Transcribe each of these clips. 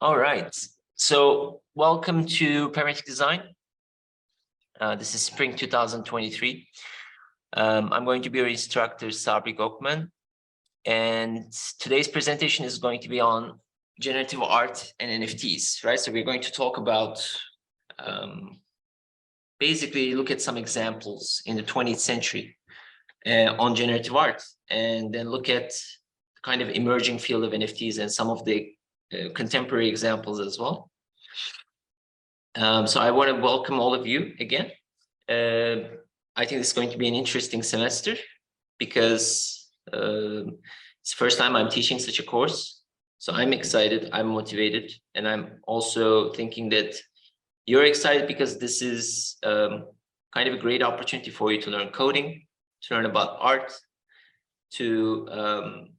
All right. So welcome to Parametric Design. This is spring 2023. I'm going to be your instructor, Sabri Gokman. And today's presentation is going to be on generative art and NFTs, right? So we're going to talk about, basically look at some examples in the 20th century on generative art, and then look at the kind of emerging field of NFTs and some of the contemporary examples as well. So I want to welcome all of you again. I think it's going to be an interesting semester because it's the first time I'm teaching such a course. So I'm excited, I'm motivated, and I'm also thinking that you're excited because this is kind of a great opportunity for you to learn coding, to learn about art, to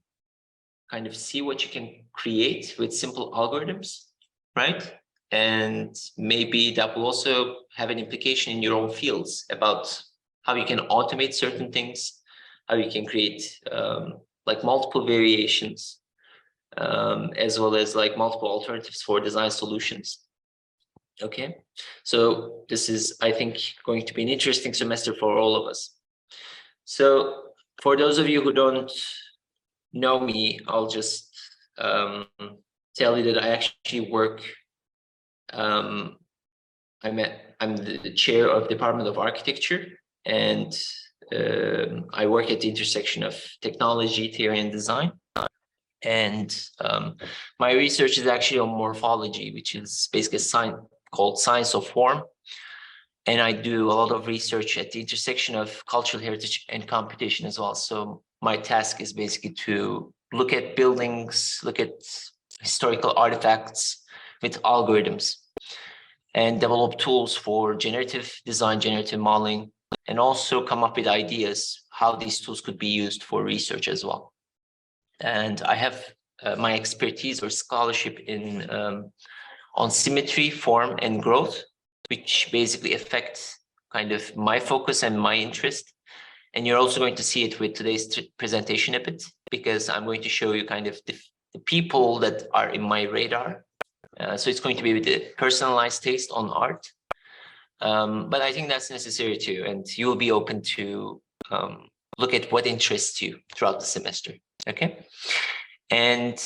kind of see what you can create with simple algorithms, right? And maybe that will also have an implication in your own fields about how you can automate certain things, how you can create like multiple variations, as well as like multiple alternatives for design solutions. Okay, so this is, I think, going to be an interesting semester for all of us. So for those of you who don't know me, I'll just tell you that I actually work, I'm the chair of the Department of Architecture, and I work at the intersection of technology, theory, and design. And my research is actually on morphology, which is basically a science called science of form. And I do a lot of research at the intersection of cultural heritage and computation as well. So my task is basically to look at buildings, look at historical artifacts with algorithms, and develop tools for generative design, generative modeling, and also come up with ideas how these tools could be used for research as well. And I have my expertise or scholarship in on symmetry, form, and growth, which basically affects kind of my focus and my interest. And you're also going to see it with today's presentation a bit, because I'm going to show you kind of the people that are in my radar. So it's going to be with the personalized taste on art. But I think that's necessary too. And you will be open to look at what interests you throughout the semester. Okay. And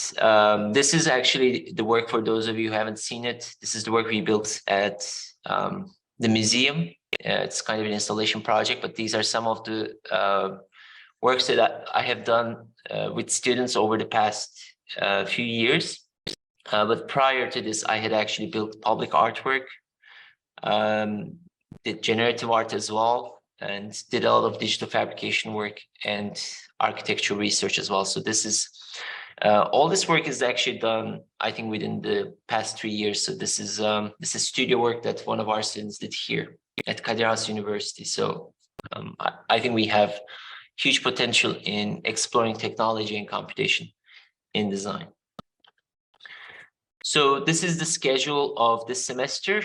this is actually the work, for those of you who haven't seen it. This is the work we built at the museum. It's kind of an installation project, but these are some of the works that I have done with students over the past few years. But prior to this, I had actually built public artwork, did generative art as well, and did a lot of digital fabrication work and architectural research as well. So this is all this work is actually done, I think, within the past 3 years. So this is studio work that one of our students did here at Kadir Has University. So I think we have huge potential in exploring technology and computation in design. So this is the schedule of this semester.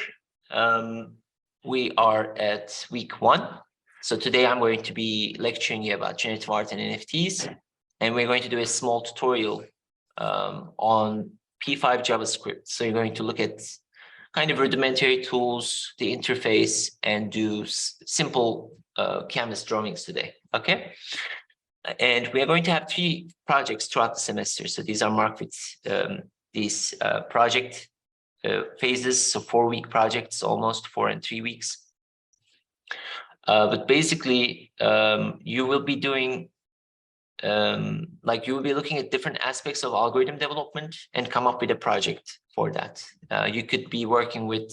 We are at week 1. So today I'm going to be lecturing you about generative art and NFTs. And we're going to do a small tutorial on P5 JavaScript. So you're going to look at kind of rudimentary tools, the interface, and do simple canvas drawings today, okay? And we are going to have 3 projects throughout the semester. So these are marked with these project phases, so 4-week projects, almost 4 and 3 weeks. But basically, you will be doing like you will be looking at different aspects of algorithm development and come up with a project for that. You could be working with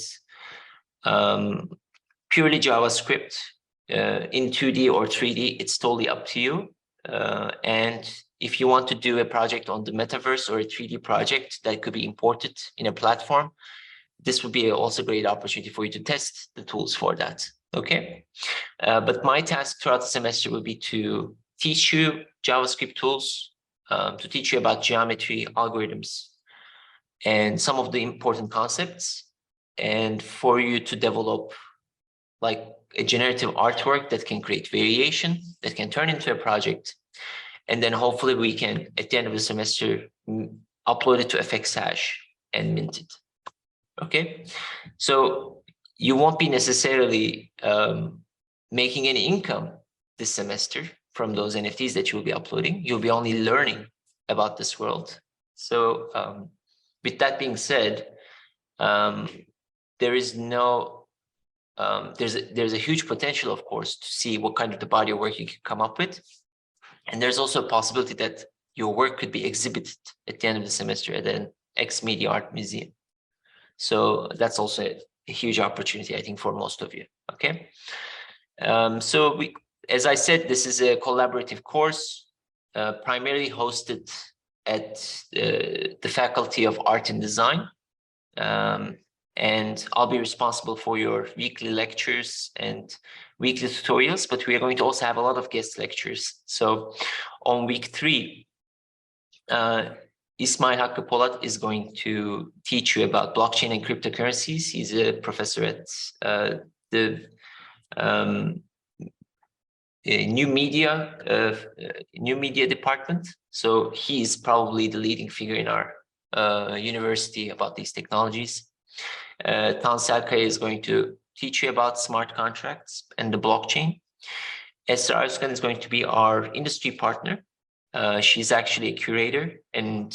purely JavaScript in 2D or 3D. It's totally up to you. And if you want to do a project on the metaverse or a 3D project that could be imported in a platform, this would be also a great opportunity for you to test the tools for that. Okay. But my task throughout the semester will be to teach you JavaScript tools, to teach you about geometry, algorithms, and some of the important concepts, and for you to develop like a generative artwork that can create variation, that can turn into a project. And then hopefully we can, at the end of the semester, upload it to FXhash and minted. Okay, so you won't be necessarily making any income this semester from those NFTs that you'll be uploading. You'll be only learning about this world. So with that being said, there is no there's a huge potential, of course, to see what kind of the body of work you can come up with. And there's also a possibility that your work could be exhibited at the end of the semester at an X-Media Art Museum. So that's also a huge opportunity, I think, for most of you. Okay. So as I said, this is a collaborative course, primarily hosted at the Faculty of Art and Design. And I'll be responsible for your weekly lectures and weekly tutorials, but we are going to also have a lot of guest lectures. So on week 3, Ismail Hakkı Polat is going to teach you about blockchain and cryptocurrencies. He's a professor at the new media department. So he's probably the leading figure in our university about these technologies. Tansel Kaya is going to teach you about smart contracts and the blockchain. Esra Özkan is going to be our industry partner. She's actually a curator, and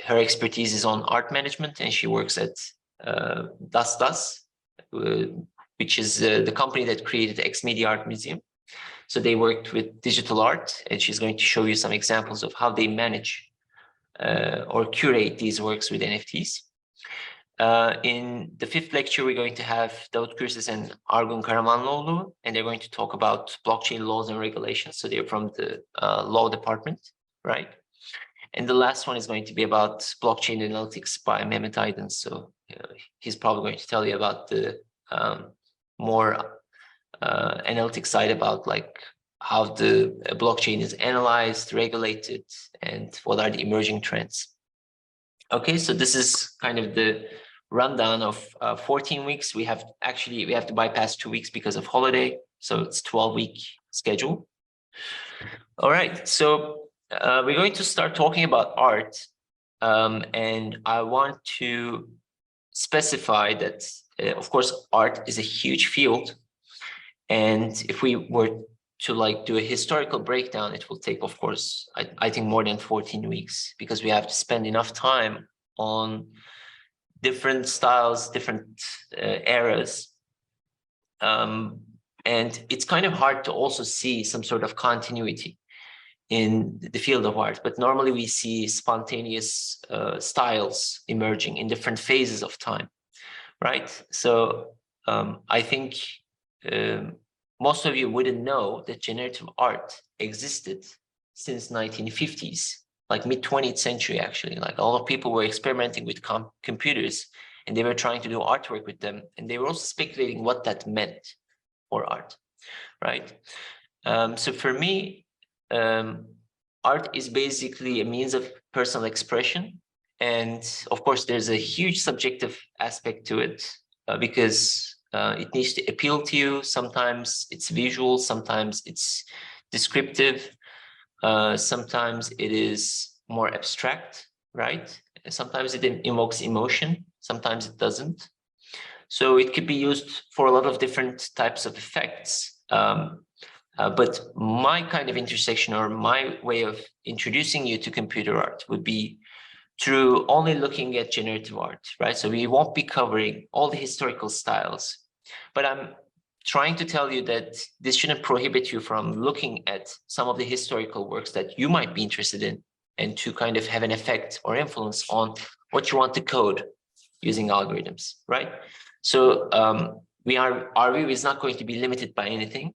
her expertise is on art management, and she works at Das, which is the company that created the X-Media Art Museum. So they worked with digital art, and she's going to show you some examples of how they manage or curate these works with NFTs. In the 5th lecture, we're going to have Davut Gürses and Argun Karamanlıoğlu, and they're going to talk about blockchain laws and regulations. So they're from the law department, right? And the last one is going to be about blockchain analytics by Mehmet Aydın. So he's probably going to tell you about the more analytic side about like how the blockchain is analyzed, regulated, and what are the emerging trends. Okay, so this is kind of the rundown of 14 weeks. We have to bypass 2 weeks because of holiday. So it's 12-week schedule. All right, so we're going to start talking about art. And I want to specify that, of course, art is a huge field. And if we were to like do a historical breakdown, it will take, of course, I think more than 14 weeks, because we have to spend enough time on different styles, different eras. And it's kind of hard to also see some sort of continuity in the field of art, but normally we see spontaneous styles emerging in different phases of time, right? So I think most of you wouldn't know that generative art existed since 1950s, like mid-20th century, actually. Like a lot of people were experimenting with computers, and they were trying to do artwork with them, and they were also speculating what that meant for art, right? So for me, art is basically a means of personal expression. And of course, there's a huge subjective aspect to it because it needs to appeal to you. Sometimes it's visual, sometimes it's descriptive, sometimes it is more abstract, right? Sometimes it invokes emotion, sometimes it doesn't. So it could be used for a lot of different types of effects. But my kind of intersection, or my way of introducing you to computer art, would be through only looking at generative art, right? So we won't be covering all the historical styles, but I'm trying to tell you that this shouldn't prohibit you from looking at some of the historical works that you might be interested in, and to kind of have an effect or influence on what you want to code using algorithms, right? So our view is not going to be limited by anything.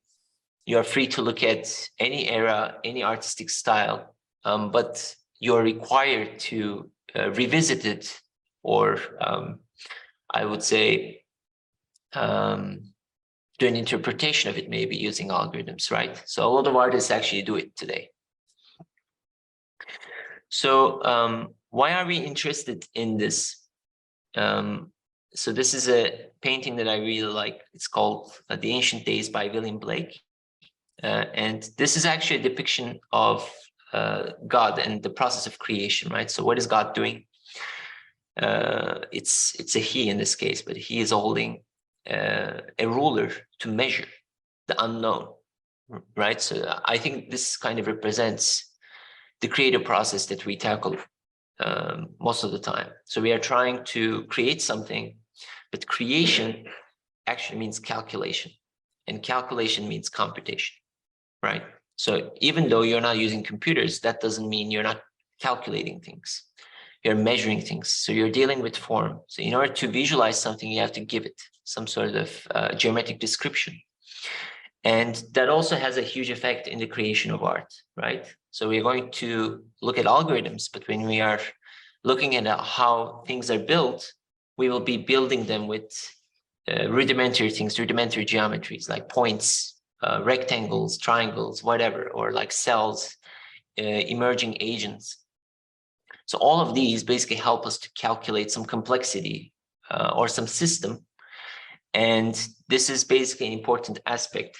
You are free to look at any era, any artistic style, but you're required to revisit it, or I would say do an interpretation of it, maybe using algorithms, right? So a lot of artists actually do it today. So why are we interested in this? So this is a painting that I really like. It's called The Ancient Days by William Blake. And this is actually a depiction of God and the process of creation, right? So what is God doing? it's a he in this case, but he is holding a ruler to measure the unknown, right? So I think this kind of represents the creative process that we tackle most of the time. So we are trying to create something, but creation actually means calculation, and calculation means computation, right? So even though you're not using computers, that doesn't mean you're not calculating things. You're measuring things. So you're dealing with form. So in order to visualize something, you have to give it some sort of geometric description. And that also has a huge effect in the creation of art, right? So we're going to look at algorithms, but when we are looking at how things are built, we will be building them with rudimentary things, rudimentary geometries like points, rectangles, triangles, whatever, or like cells, emerging agents. So all of these basically help us to calculate some complexity or some system. And this is basically an important aspect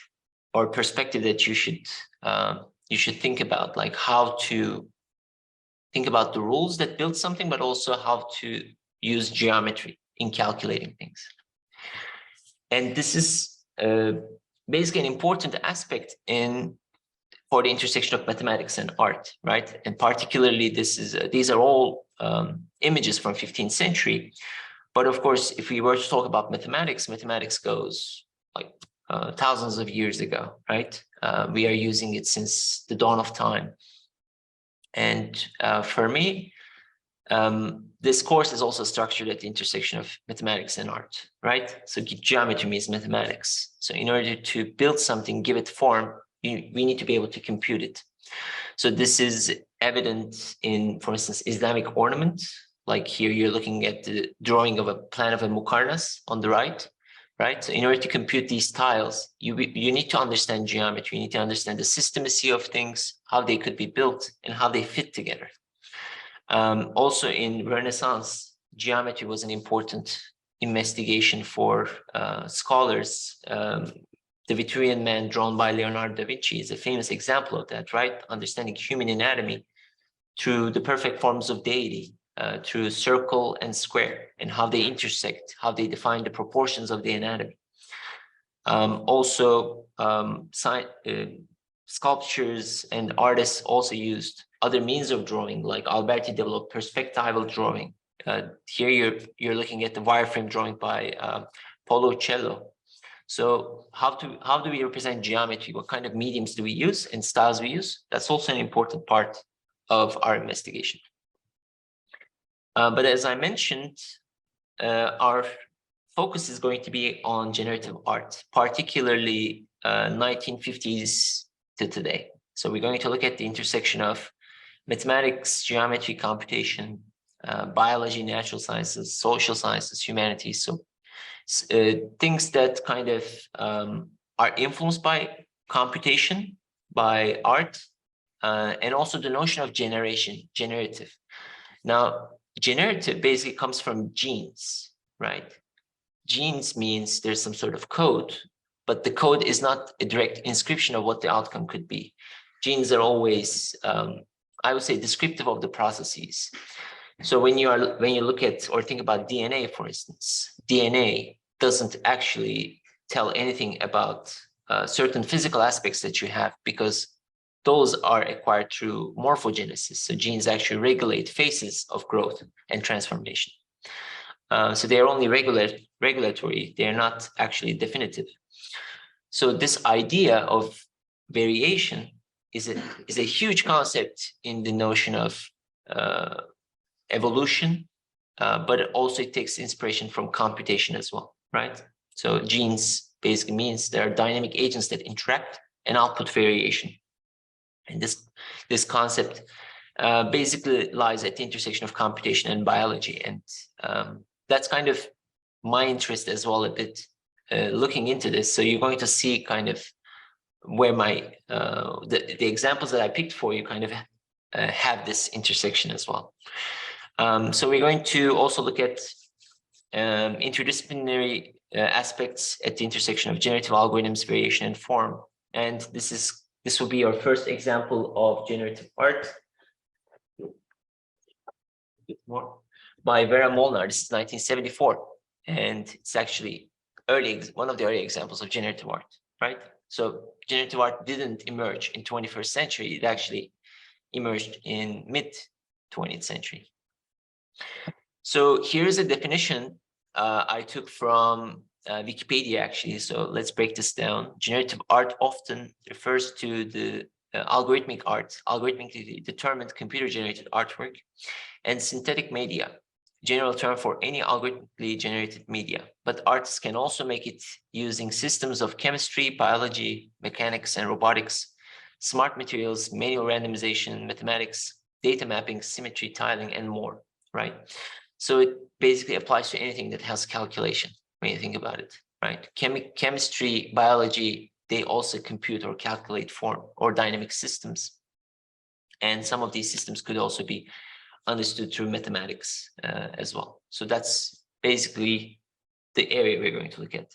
or perspective that you should think about, like how to think about the rules that build something, but also how to use geometry in calculating things. And this is basically an important aspect for the intersection of mathematics and art, right? And particularly, these are all images from 15th century. But of course, if we were to talk about mathematics, mathematics goes like thousands of years ago, right? We are using it since the dawn of time. And for me, this course is also structured at the intersection of mathematics and art, right? So geometry means mathematics. So in order to build something, give it form, we need to be able to compute it. So this is evident in, for instance, Islamic ornament. Like here, you're looking at the drawing of a plan of a muqarnas on the right, right? So in order to compute these tiles, you need to understand geometry. You need to understand the systemacy of things, how they could be built, and how they fit together. Also in Renaissance, geometry was an important investigation for scholars. The Vitruvian Man drawn by Leonardo da Vinci is a famous example of that, right? Understanding human anatomy through the perfect forms of deity, through circle and square, and how they intersect, how they define the proportions of the anatomy. Sculptures and artists also used other means of drawing, like Alberti developed perspectival drawing. Here you're looking at the wireframe drawing by Polo Cello. So how do we represent geometry? What kind of mediums do we use and styles we use? That's also an important part of our investigation. But as I mentioned, our focus is going to be on generative art, particularly 1950s to today. So we're going to look at the intersection of mathematics, geometry, computation, biology, natural sciences, social sciences, humanities. So things that kind of are influenced by computation, by art, and also the notion of generative. Now, generative basically comes from genes, right? Genes means there's some sort of code, but the code is not a direct inscription of what the outcome could be. Genes are always, I would say, descriptive of the processes. So when you look at or think about DNA, for instance, DNA doesn't actually tell anything about certain physical aspects that you have, because those are acquired through morphogenesis. So genes actually regulate phases of growth and transformation. So they are only regulatory. They are not actually definitive. So this idea of variation is a huge concept in the notion of evolution, but also it takes inspiration from computation as well, right? So genes basically means there are dynamic agents that interact and output variation. And this concept basically lies at the intersection of computation and biology. And that's kind of my interest as well, a bit looking into this. So you're going to see kind of where my the examples that I picked for you kind of have this intersection as well. So we're going to also look at interdisciplinary aspects at the intersection of generative algorithms, variation, and form. And this will be our first example of generative art. A bit more. by Vera Molnar. This is 1974, and it's actually one of the early examples of generative art, right? So generative art didn't emerge in 21st century. It actually emerged in mid 20th century. So here's a definition I took from Wikipedia, actually. So let's break this down. Generative art often refers to the algorithmic art, algorithmically determined computer-generated artwork, and synthetic media, general term for any algorithmically generated media. But artists can also make it using systems of chemistry, biology, mechanics, and robotics, smart materials, manual randomization, mathematics, data mapping, symmetry, tiling, and more, right? So it basically applies to anything that has calculation when you think about it, right? Chemistry, biology, they also compute or calculate form or dynamic systems. And some of these systems could also be understood through mathematics as well. So that's basically the area we're going to look at.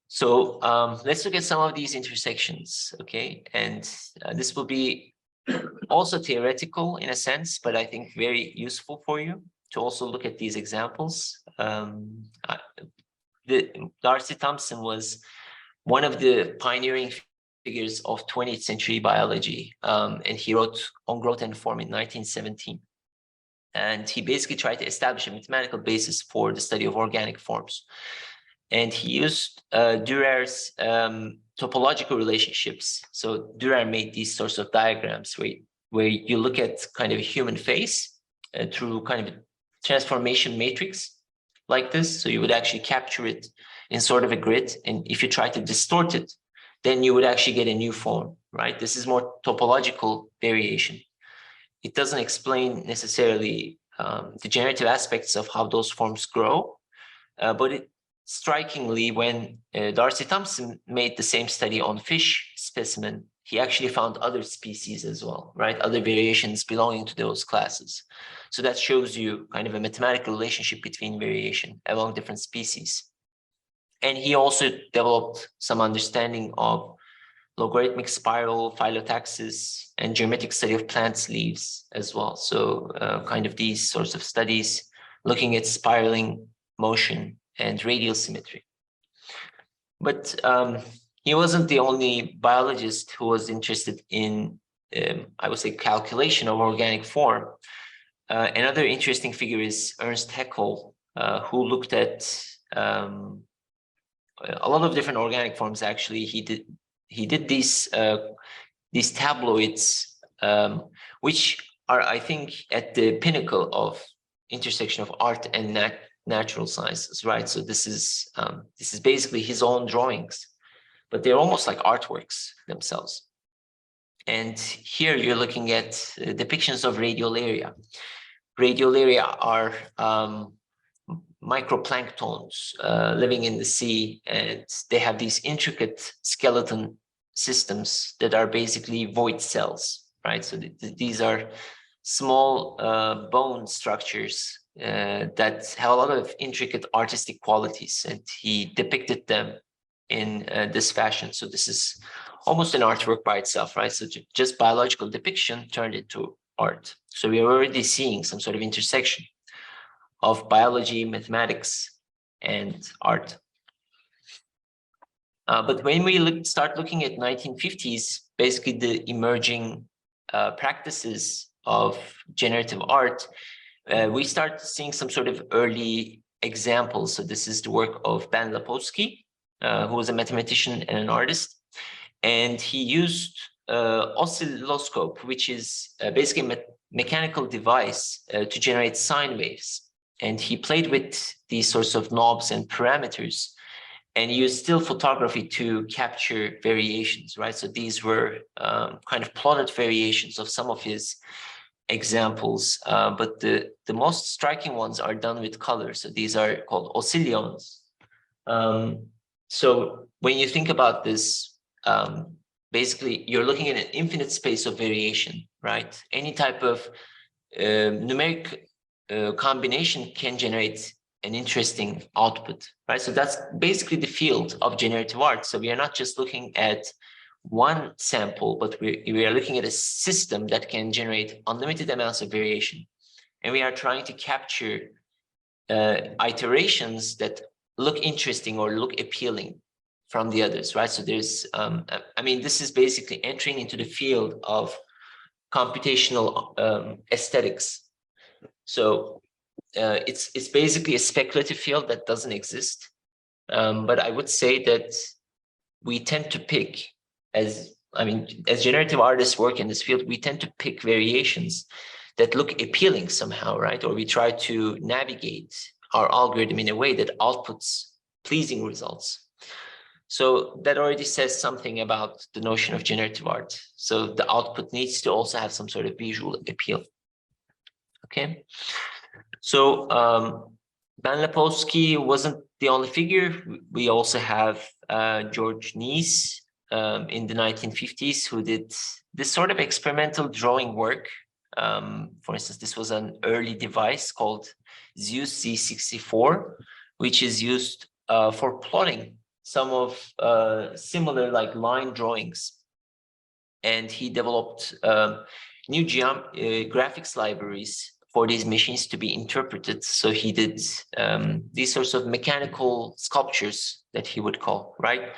So let's look at some of these intersections, okay? And this will be also theoretical in a sense, but I think very useful for you to also look at these examples. Darcy Thompson was one of the pioneering figures of 20th century biology, and he wrote on growth and form in 1917. And he basically tried to establish a mathematical basis for the study of organic forms. And he used Dürer's topological relationships. So Dürer made these sorts of diagrams where you look at kind of a human face through kind of a transformation matrix like this. So you would actually capture it in sort of a grid. And if you try to distort it, then you would actually get a new form, right? This is more topological variation. It doesn't explain necessarily the generative aspects of how those forms grow, but it strikingly, when Darcy Thompson made the same study on fish specimen, he actually found other species as well, right? Other variations belonging to those classes. So that shows you kind of a mathematical relationship between variation among different species. And he also developed some understanding of logarithmic spiral, phyllotaxis, and geometric study of plants' leaves as well. So kind of these sorts of studies looking at spiraling motion and radial symmetry. But he wasn't the only biologist who was interested in, I would say, calculation of organic form. Another interesting figure is Ernst Haeckel, who looked at a lot of different organic forms. Actually, he did these tabloids, which are, I think, at the pinnacle of intersection of art and natural sciences, right? So this is basically his own drawings, but they're almost like artworks themselves. And here you're looking at depictions of radiolaria. Radiolaria are microplanktons living in the sea, and they have these intricate skeleton systems that are basically void cells, right? So these are small bone structures that have a lot of intricate artistic qualities, and he depicted them in this fashion. So this is almost an artwork by itself, right? So just biological depiction turned into art. So we are already seeing some sort of intersection of biology, mathematics, and art. But when we start looking at 1950s, basically the emerging practices of generative art, we start seeing some sort of early examples. So this is the work of Ben Lapowski, who was a mathematician and an artist. And he used oscilloscope, which is basically a mechanical device to generate sine waves. And he played with these sorts of knobs and parameters, and used still photography to capture variations, right? So these were kind of plotted variations of some of his examples, but the most striking ones are done with color. So these are called oscillions. So when you think about this, basically you're looking at an infinite space of variation, right? Any type of numeric combination can generate an interesting output, right? So that's basically the field of generative art. So we are not just looking at one sample, but we are looking at a system that can generate unlimited amounts of variation. and we are trying to capture iterations that look interesting or look appealing from the others, right? So there's, I mean, this is basically entering into the field of computational aesthetics. So it's basically a speculative field that doesn't exist. But I would say that we tend to pick, as generative artists work in this field, we tend to pick variations that look appealing somehow, right? Or we try to navigate our algorithm in a way that outputs pleasing results. So that already says something about the notion of generative art. So the output needs to also have some sort of visual appeal. Okay. So Ben Lepowski wasn't the only figure. We also have George Nice in the 1950s, who did this sort of experimental drawing work. For instance, this was an early device called Zeus Z64, which is used for plotting some of similar like line drawings. And he developed new graphics libraries for these machines to be interpreted. So he did these sorts of mechanical sculptures that he would call, right?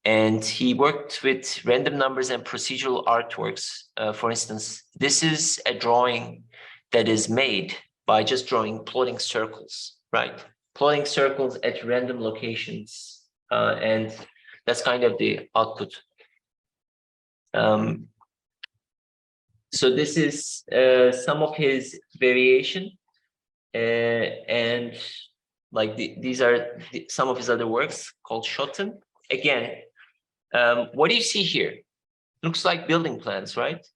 And he worked with random numbers and procedural artworks. For instance, this is a drawing that is made by just drawing plotting circles, right? Plotting circles at random locations. And that's kind of the output. So this is some of his variation, and like these are some of his other works called Schotten. Again, what do you see here? Looks like building plans, right?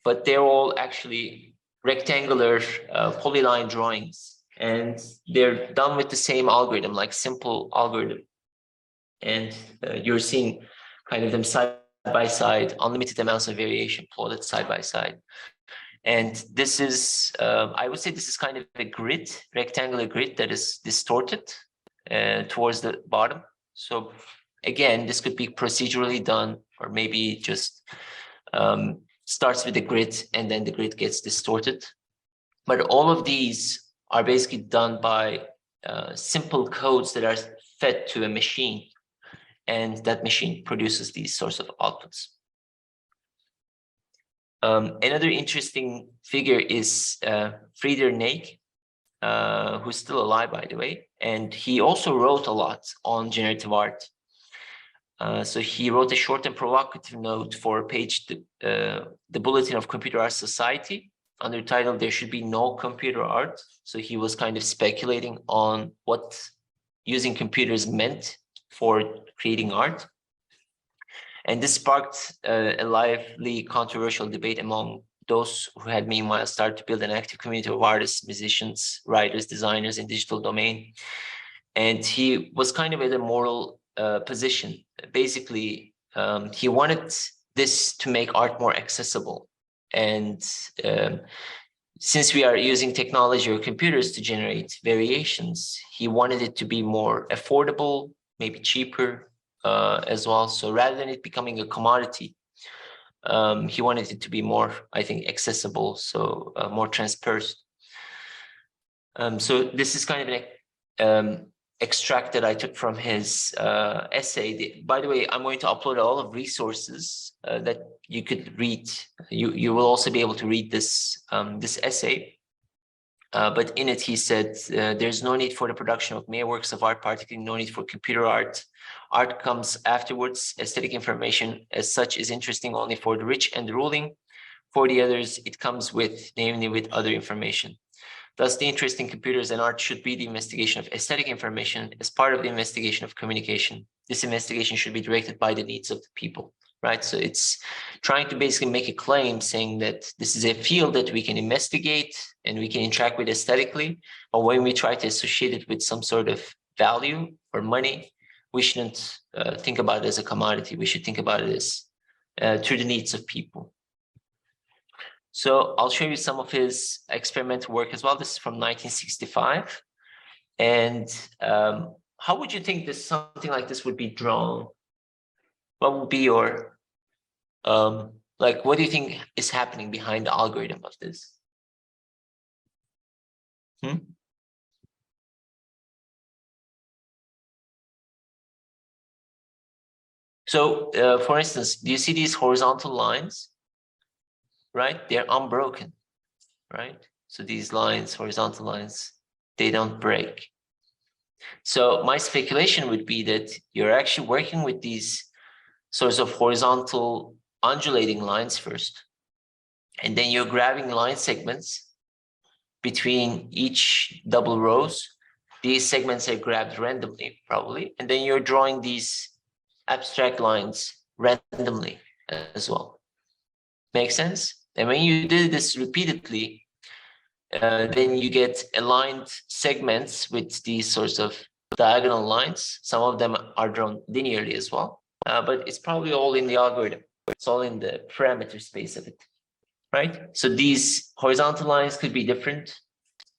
But they're all actually rectangular polyline drawings, and they're done with the same algorithm, like simple algorithm. And you're seeing kind of them side by side, unlimited amounts of variation plotted side by side. And this is, I would say this is kind of a grid, rectangular grid that is distorted towards the bottom. So again, this could be procedurally done, or maybe just starts with the grid and then the grid gets distorted. But all of these are basically done by simple codes that are fed to a machine, and that machine produces these sorts of outputs. Another interesting figure is Frieder Nake, who's still alive, by the way, and he also wrote a lot on generative art. So he wrote a short and provocative note for page the Bulletin of Computer Art Society under the title "There Should Be No Computer Art." So he was kind of speculating on what using computers meant for creating art. And this sparked a lively controversial debate among those who had meanwhile started to build an active community of artists, musicians, writers, designers in digital domain. And he was kind of at a moral position. Basically, he wanted this to make art more accessible. And since we are using technology or computers to generate variations, he wanted it to be more affordable, maybe cheaper as well. So rather than it becoming a commodity, he wanted it to be more, I think, accessible, so more transparent. So this is kind of an extract that I took from his essay. By the way, I'm going to upload all of resources that you could read. You will also be able to read this this essay. But in it, he said, there's no need for the production of mere works of art, particularly no need for computer art. Art comes afterwards. Aesthetic information as such is interesting only for the rich and the ruling. For the others, it comes with, namely with other information. Thus, the interest in computers and art should be the investigation of aesthetic information as part of the investigation of communication. This investigation should be directed by the needs of the people, right? So it's trying to basically make a claim saying that this is a field that we can investigate and we can interact with aesthetically, but when we try to associate it with some sort of value or money, we shouldn't think about it as a commodity. We should think about it as through the needs of people. So I'll show you some of his experimental work as well. This is from 1965. And how would you think this something like this would be drawn? What would be your, like, what do you think is happening behind the algorithm of this? So, for instance, do you see these horizontal lines? Right? They're unbroken, right? So these lines, horizontal lines, they don't break. So my speculation would be that you're actually working with these sorts of horizontal undulating lines first, and then you're grabbing line segments between each double rows. These segments are grabbed randomly, probably, and then you're drawing these abstract lines randomly as well. Make sense? And when you do this repeatedly, then you get aligned segments with these sorts of diagonal lines. Some of them are drawn linearly as well, but it's probably all in the algorithm. It's all in the parameter space of it, right? So these horizontal lines could be different,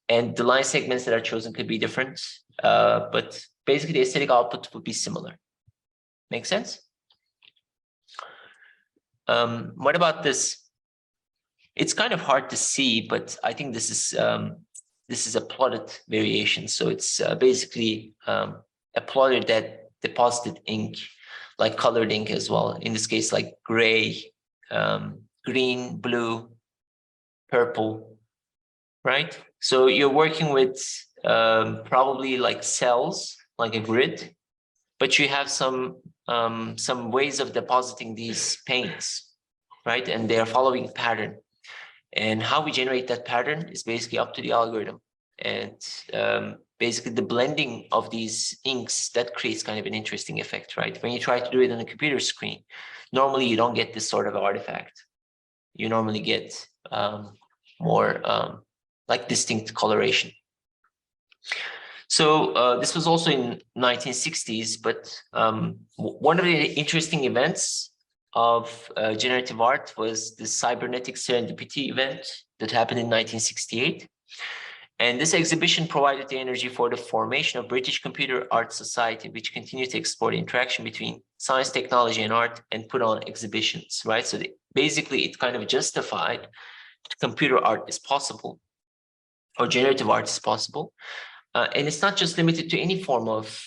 and the line segments that are chosen could be different, but basically the aesthetic output would be similar. Make sense? What about this? It's kind of hard to see, but I think this is a plotted variation. So it's basically a plotter that deposited ink, like colored ink as well. In this case, like gray, green, blue, purple, right? So you're working with probably like cells, like a grid, but you have some ways of depositing these paints, right? And they are following pattern. And how we generate that pattern is basically up to the algorithm. And basically the blending of these inks, that creates kind of an interesting effect, right? When you try to do it on a computer screen, normally you don't get this sort of artifact. You normally get more like distinct coloration. So this was also in 1960s, but one of the interesting events of generative art was the cybernetic serendipity event that happened in 1968. And this exhibition provided the energy for the formation of British Computer Art Society, which continued to explore the interaction between science, technology, and art and put on exhibitions, right? So basically it kind of justified that computer art is possible, or generative art is possible. And it's not just limited to any form of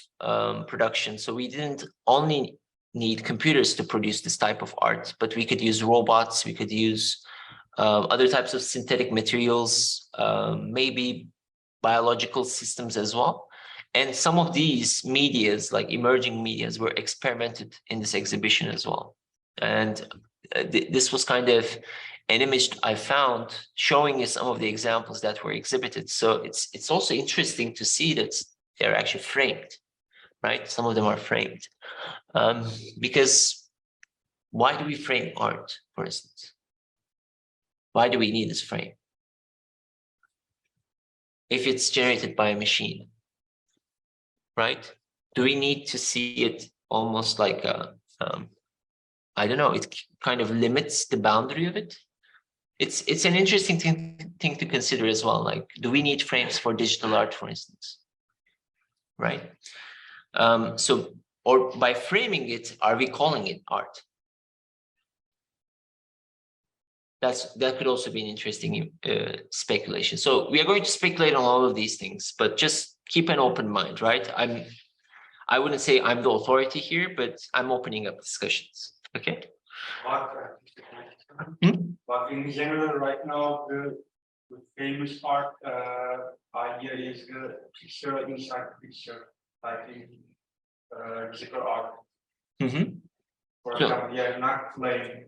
production. So we didn't only need computers to produce this type of art, but we could use robots, we could use other types of synthetic materials, maybe biological systems as well. And some of these medias, like emerging medias, were experimented in this exhibition as well. And this was kind of an image I found showing you some of the examples that were exhibited. So it's also interesting to see that they're actually framed, right? Some of them are framed. Because why do we frame art, for instance? Why do we need this frame? If it's generated by a machine, right? Do we need to see it almost like a, I don't know, it kind of limits the boundary of it? It's an interesting thing to consider as well. Like, do we need frames for digital art, for instance? Right? So, or by framing it, are we calling it art? That could also be an interesting speculation. So we are going to speculate on all of these things, but just keep an open mind, right? I wouldn't say I'm the authority here, but I'm opening up discussions. Okay. But in general, right now, the famous art idea is the picture inside the picture, like in digital art. For example, you have not flame.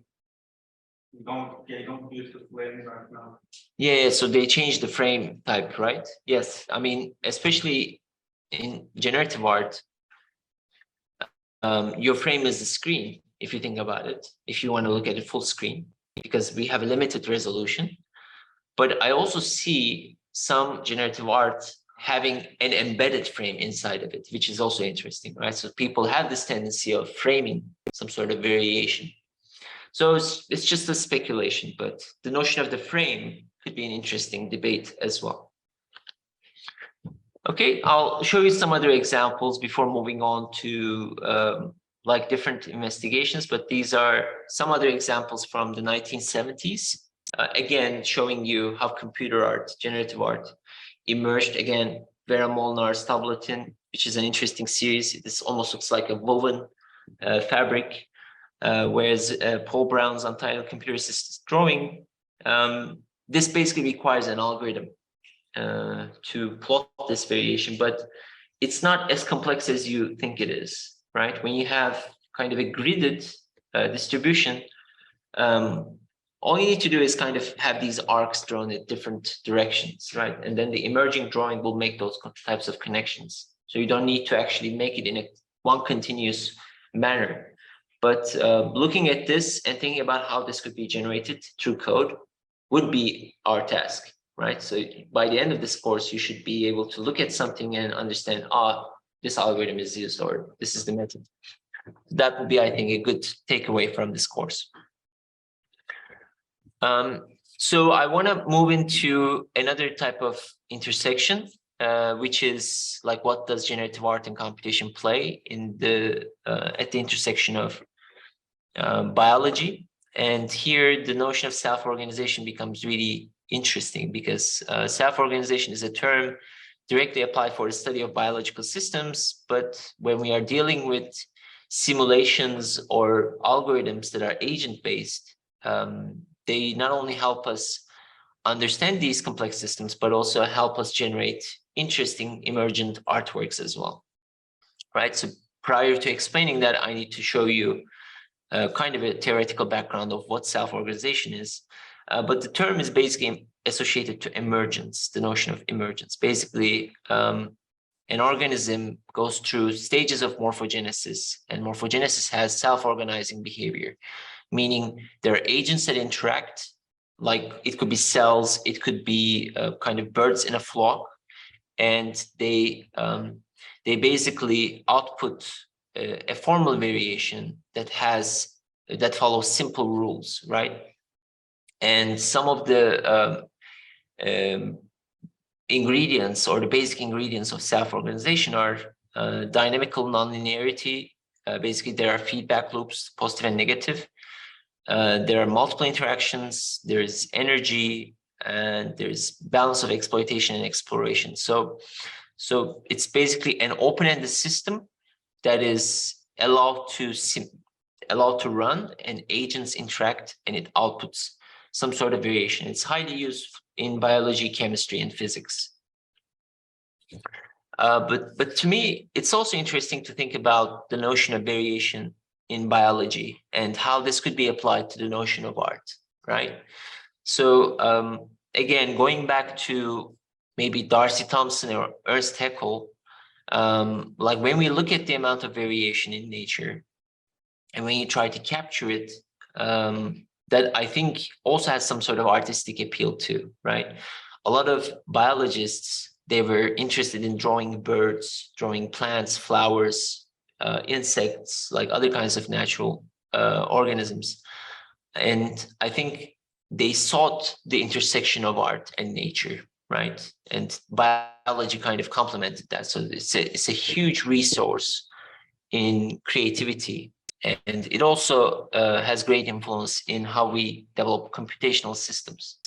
They don't use the flame right now. Yeah, so they changed the frame type, right? Yes, I mean, especially in generative art, your frame is the screen, if you think about it, if you want to look at it full screen, because we have a limited resolution. But I also see some generative art having an embedded frame inside of it, which is also interesting, right? So people have this tendency of framing some sort of variation. So it's just a speculation, but the notion of the frame could be an interesting debate as well. Okay, I'll show you some other examples before moving on to like different investigations, but these are some other examples from the 1970s. Again, showing you how computer art, generative art, emerged again, Vera Molnar's tabletin, which is an interesting series. This almost looks like a woven fabric, whereas Paul Brown's Untitled Computer Assisted Drawing, this basically requires an algorithm to plot this variation, but it's not as complex as you think it is, right? When you have kind of a gridded distribution, all you need to do is kind of have these arcs drawn at different directions, right? And then the emerging drawing will make those types of connections. So you don't need to actually make it in one continuous manner. But looking at this and thinking about how this could be generated through code would be our task, right? So by the end of this course, you should be able to look at something and understand, this algorithm is used, or this is the method. That would be, I think, a good takeaway from this course. So I want to move into another type of intersection, which is like, what does generative art and computation play in at the intersection of biology? And here the notion of self-organization becomes really interesting, because self-organization is a term directly applied for the study of biological systems, but when we are dealing with simulations or algorithms that are agent-based, they not only help us understand these complex systems, but also help us generate interesting emergent artworks as well, right? So prior to explaining that, I need to show you kind of a theoretical background of what self-organization is. But the term is basically associated to emergence, the notion of emergence. Basically, an organism goes through stages of morphogenesis, and morphogenesis has self-organizing behavior, meaning there are agents that interact, like it could be cells, it could be kind of birds in a flock, and they basically output a formal variation that follows simple rules, right? And some of the ingredients, or the basic ingredients of self-organization, are dynamical nonlinearity. Basically, there are feedback loops, positive and negative. There are multiple interactions, there's energy, and there's balance of exploitation and exploration. So it's basically an open-ended system that is allowed to run, and agents interact, and it outputs some sort of variation. It's highly used in biology, chemistry, and physics. But to me, it's also interesting to think about the notion of variation in biology and how this could be applied to the notion of art, right? So again, going back to maybe Darcy Thompson or Ernst Haeckel, like when we look at the amount of variation in nature, and when you try to capture it, that I think also has some sort of artistic appeal too, right? A lot of biologists, they were interested in drawing birds, drawing plants, flowers, insects, like other kinds of natural organisms. And I think they sought the intersection of art and nature, right? And biology kind of complemented that. So it's a huge resource in creativity. And it also has great influence in how we develop computational systems.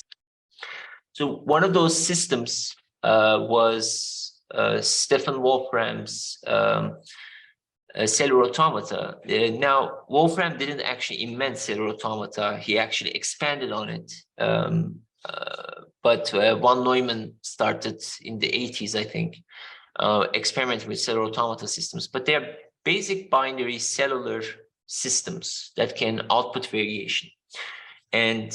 So one of those systems was Stefan Wolfram's cellular automata. Now, Wolfram didn't actually invent cellular automata. He actually expanded on it. But von Neumann started in the 80s, I think, experimenting with cellular automata systems. But they're basic binary cellular systems that can output variation. And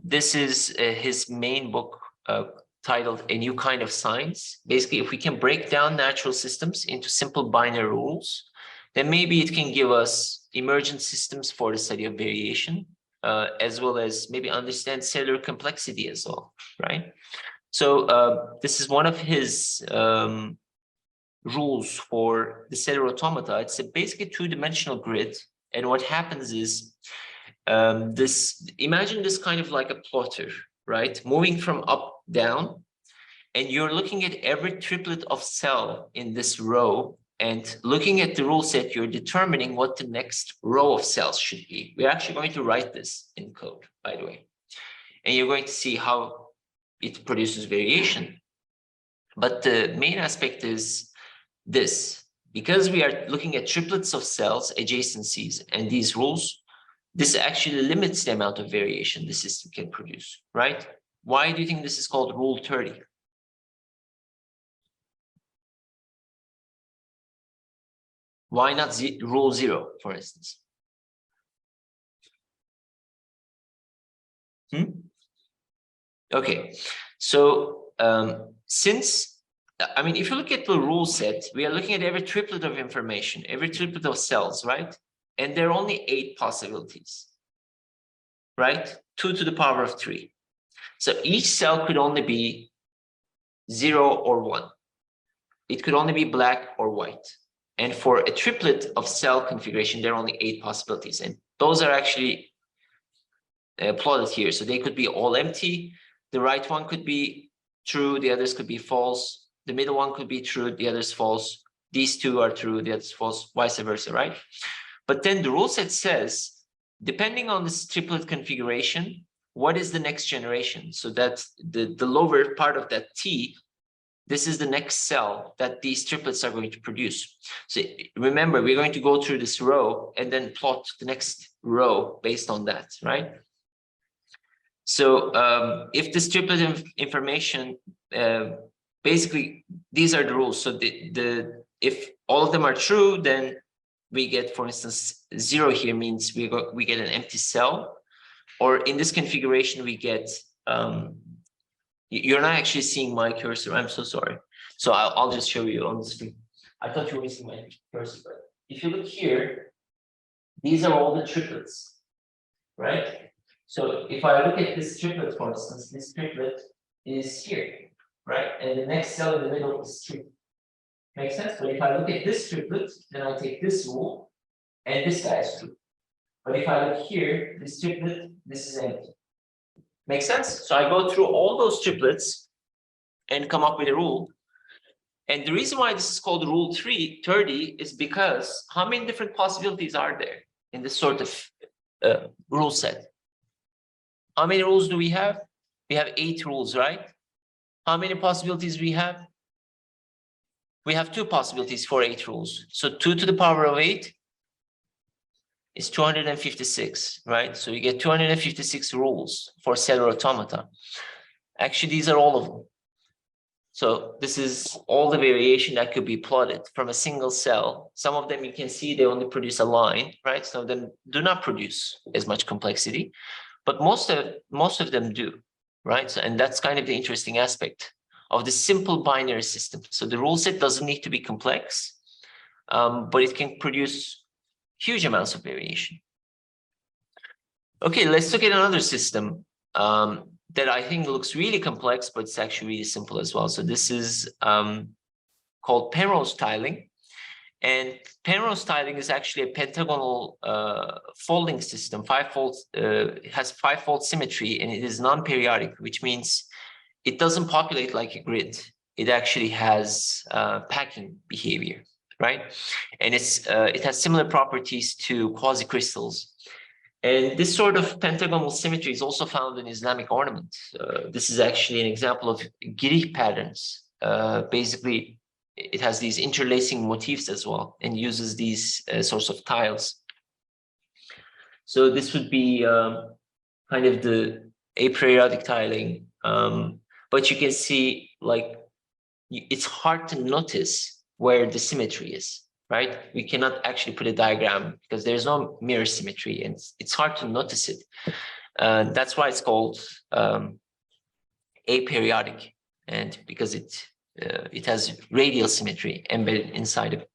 this is his main book titled A New Kind of Science. Basically, if we can break down natural systems into simple binary rules, then maybe it can give us emergent systems for the study of variation, as well as maybe understand cellular complexity as well, right? So this is one of his rules for the cellular automata. It's a basically two-dimensional grid. And what happens is, imagine this kind of like a plotter, right? Moving from up down, and you're looking at every triplet of cell in this row, and looking at the rule set, you're determining what the next row of cells should be. We're actually going to write this in code, by the way. And you're going to see how it produces variation. But the main aspect is this: because we are looking at triplets of cells, adjacencies, and these rules, this actually limits the amount of variation the system can produce, right? Why do you think this is called Rule 30? Why not Rule 0, for instance? Okay, so since, I mean, if you look at the rule set, we are looking at every triplet of information, every triplet of cells, right? And there are only 8 possibilities, right? 2 to the power of 3. So each cell could only be 0 or 1. It could only be black or white. And for a triplet of cell configuration, there are only 8 possibilities. And those are actually plotted here. So they could be all empty. The right one could be true, the others could be false. The middle one could be true, the others false. These 2 are true, the others false, vice versa, right? But then the rule set says, depending on this triplet configuration, what is the next generation? So that the lower part of that T, this is the next cell that these triplets are going to produce. So remember, we're going to go through this row and then plot the next row based on that, right? So if this triplet information, basically, these are the rules. So if all of them are true, then we get, for instance, 0 here means we get an empty cell. Or in this configuration, we get, you're not actually seeing my cursor. I'm so sorry. So I'll just show you on the screen. I thought you were seeing my cursor, but if you look here, these are all the triplets, right? So if I look at this triplet, for instance, this triplet is here, right? And the next cell in the middle is 3. Makes sense? But if I look at this triplet, then I take this rule, and this guy is true. But if I look here, this triplet, this is empty. Makes sense? So I go through all those triplets and come up with a rule. And the reason why this is called Rule 30 is because how many different possibilities are there in this sort of rule set? How many rules do we have? We have 8 rules, right? How many possibilities we have? We have 2 possibilities for 8 rules. So 2 to the power of 8 is 256, right? So you get 256 rules for cellular automata. Actually, these are all of them. So this is all the variation that could be plotted from a single cell. Some of them you can see they only produce a line, right? Some of them do not produce as much complexity, but most of them do, right? So, and that's kind of the interesting aspect of the simple binary system. So the rule set doesn't need to be complex, but it can produce huge amounts of variation. Okay, let's look at another system that I think looks really complex, but it's actually really simple as well. So this is called Penrose tiling. And Penrose tiling is actually a pentagonal folding system. It has 5-fold symmetry, and it is non-periodic, which means it doesn't populate like a grid. It actually has packing behavior, right? And it has similar properties to quasicrystals. And this sort of pentagonal symmetry is also found in Islamic ornaments. This is actually an example of Greek patterns. Basically, it has these interlacing motifs as well and uses these sorts of tiles. So this would be kind of the aperiodic tiling. But you can see, like, it's hard to notice where the symmetry is, right? We cannot actually put a diagram because there's no mirror symmetry, and it's hard to notice it. That's why it's called aperiodic, and because it has radial symmetry embedded inside of it.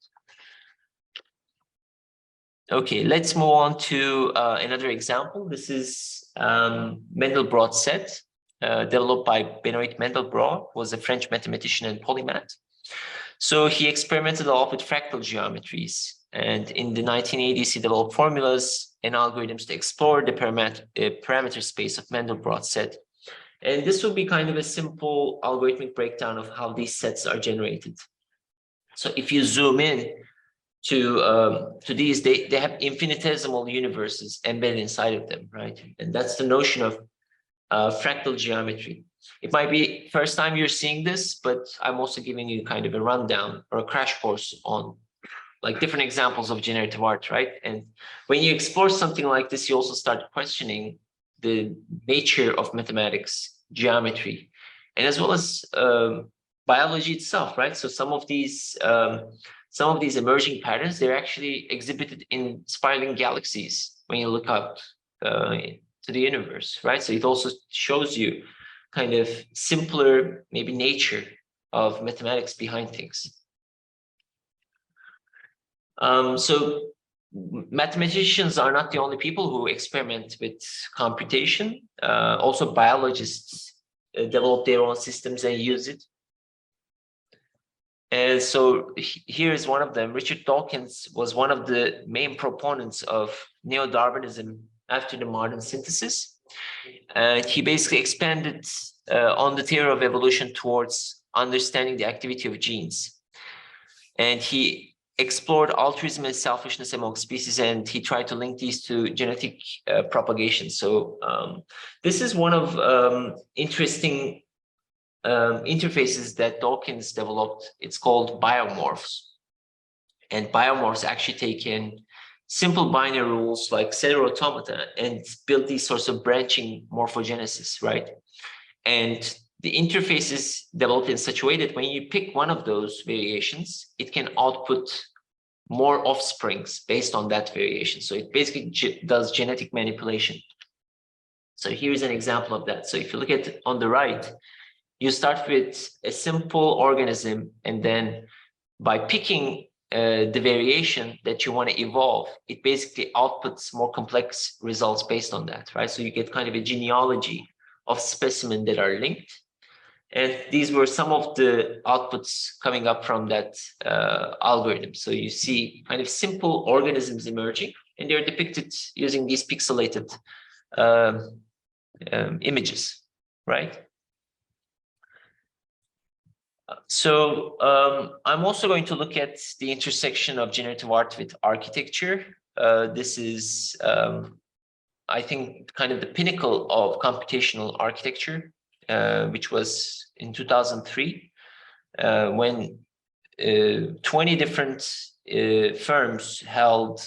Okay, let's move on to another example. This is Mandelbrot set, developed by Benoit Mandelbrot, who was a French mathematician and polymath. So he experimented a lot with fractal geometries, and in the 1980s, he developed formulas and algorithms to explore the parameter space of Mandelbrot set. And this will be kind of a simple algorithmic breakdown of how these sets are generated. So if you zoom in to these, they have infinitesimal universes embedded inside of them, right? And that's the notion of fractal geometry. It might be first time you're seeing this, but I'm also giving you kind of a rundown or a crash course on like different examples of generative art, right? And when you explore something like this, you also start questioning the nature of mathematics, geometry, and as well as biology itself, right? So some of these emerging patterns, they're actually exhibited in spiraling galaxies when you look up to the universe, right? So it also shows you kind of simpler, maybe nature of mathematics behind things. So mathematicians are not the only people who experiment with computation. Also biologists develop their own systems and use it. And so here is one of them. Richard Dawkins was one of the main proponents of neo-Darwinism after the modern synthesis. He basically expanded on the theory of evolution towards understanding the activity of genes. And he explored altruism and selfishness among species, and he tried to link these to genetic propagation. So this is one of interesting interfaces that Dawkins developed. It's called biomorphs. And biomorphs actually take in simple binary rules like Setter automata and build these sorts of branching morphogenesis, right? And the interface is developed in such a way that when you pick one of those variations, it can output more offsprings based on that variation. So it basically does genetic manipulation. So here's an example of that. So if you look at on the right, you start with a simple organism, and then by picking the variation that you want to evolve, it basically outputs more complex results based on that, right? So you get kind of a genealogy of specimens that are linked. And these were some of the outputs coming up from that algorithm. So you see kind of simple organisms emerging, and they're depicted using these pixelated images, right? So I'm also going to look at the intersection of generative art with architecture. This is, I think, kind of the pinnacle of computational architecture, which was in 2003, when 20 different firms held,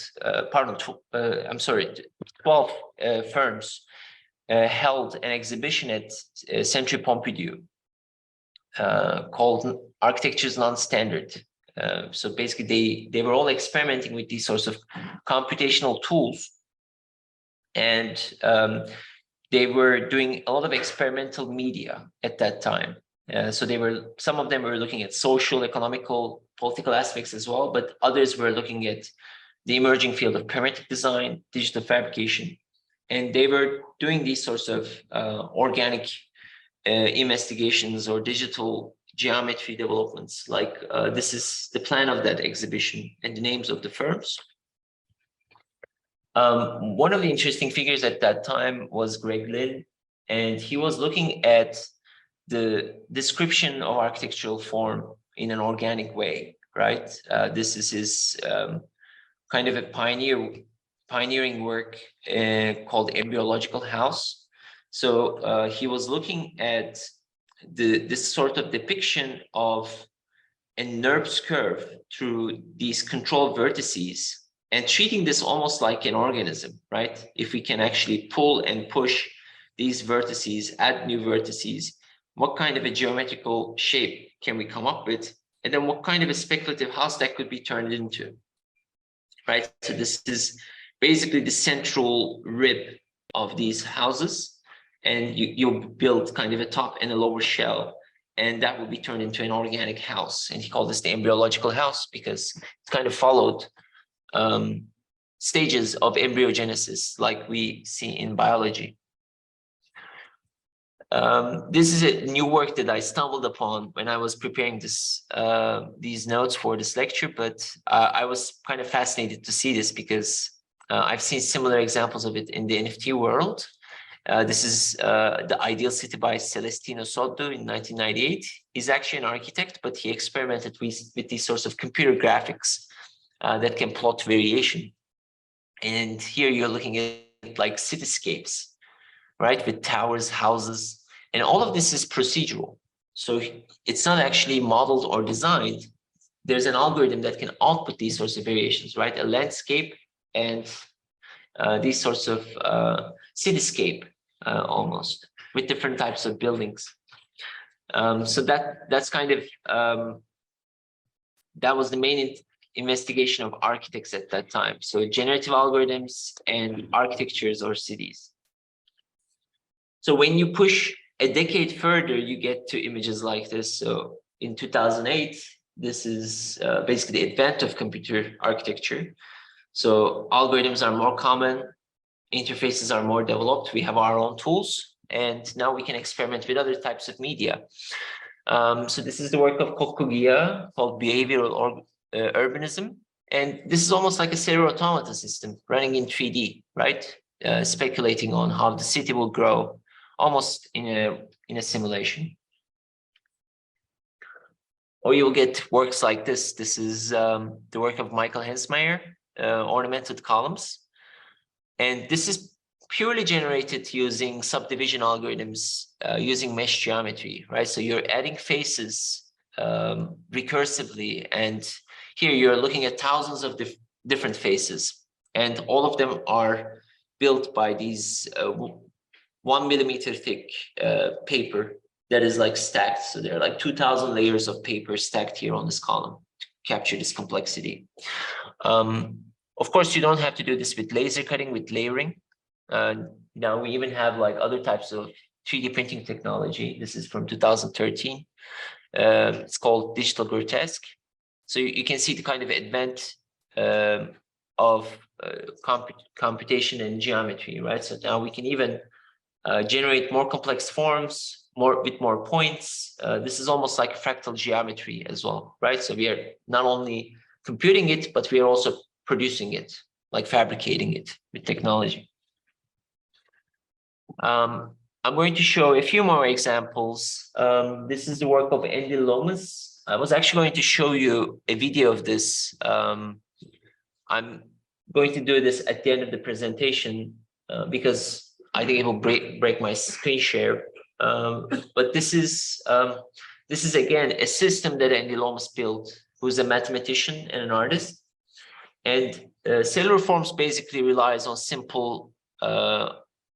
12 firms held an exhibition at Century Pompidou called Architecture's Non-Standard. So basically, they were all experimenting with these sorts of computational tools, and they were doing a lot of experimental media at that time. So some of them were looking at social, economical, political aspects as well, but others were looking at the emerging field of parametric design, digital fabrication, and they were doing these sorts of organic investigations or digital geometry developments. Like this is the plan of that exhibition and the names of the firms. One of the interesting figures at that time was Greg Lynn, and he was looking at the description of architectural form in an organic way, right? This is his kind of a pioneering work called Embryological House. So he was looking at this sort of depiction of a NURBS curve through these control vertices and treating this almost like an organism, right? If we can actually pull and push these vertices, add new vertices, what kind of a geometrical shape can we come up with? And then what kind of a speculative house that could be turned into, right? So this is basically the central rib of these houses. And you build kind of a top and a lower shell, and that will be turned into an organic house. And he called this the embryological house because it kind of followed stages of embryogenesis like we see in biology. This is a new work that I stumbled upon when I was preparing these notes for this lecture, but I was kind of fascinated to see this because I've seen similar examples of it in the NFT world. This is the Ideal City by Celestino Soddo in 1998. He's actually an architect, but he experimented with these sorts of computer graphics that can plot variation. And here you're looking at like cityscapes, right? With towers, houses, And all of this is procedural. So it's not actually modeled or designed. There's an algorithm that can output these sorts of variations, right? A landscape and these sorts of cityscape almost with different types of buildings. So that's kind of that was the main investigation of architects at that time. So generative algorithms and architectures or cities. So when you push a decade further, you get to images like this. So in 2008, this is basically the advent of computer architecture. So algorithms are more common, interfaces are more developed, we have our own tools, and now we can experiment with other types of media. So this is the work of Kokkugia called Behavioral Urbanism. And this is almost like a serial automata system running in 3D, right? Speculating on how the city will grow, almost in a simulation. Or you'll get works like this. This is the work of Michael Hensmeyer, ornamented columns. And this is purely generated using subdivision algorithms, using mesh geometry, right? So you're adding faces recursively, and here you're looking at thousands of different faces, and all of them are built by these 1 millimeter thick paper that is like stacked. So there are like 2,000 layers of paper stacked here on this column to capture this complexity. Of course, you don't have to do this with laser cutting, with layering. Now we even have like other types of 3D printing technology. This is from 2013. It's called digital grotesque. So you can see the kind of advent of computation and geometry, right? So now we can even generate more complex forms, with more points. This is almost like fractal geometry as well, right? So we are not only computing it, but we are also producing it, like fabricating it with technology. I'm going to show a few more examples. This is the work of Andy Lomas. I was actually going to show you a video of this. I'm going to do this at the end of the presentation because I think it will break my screen share. But this is again a system that Andy Lomas built, who's a mathematician and an artist. And cellular forms basically relies on simple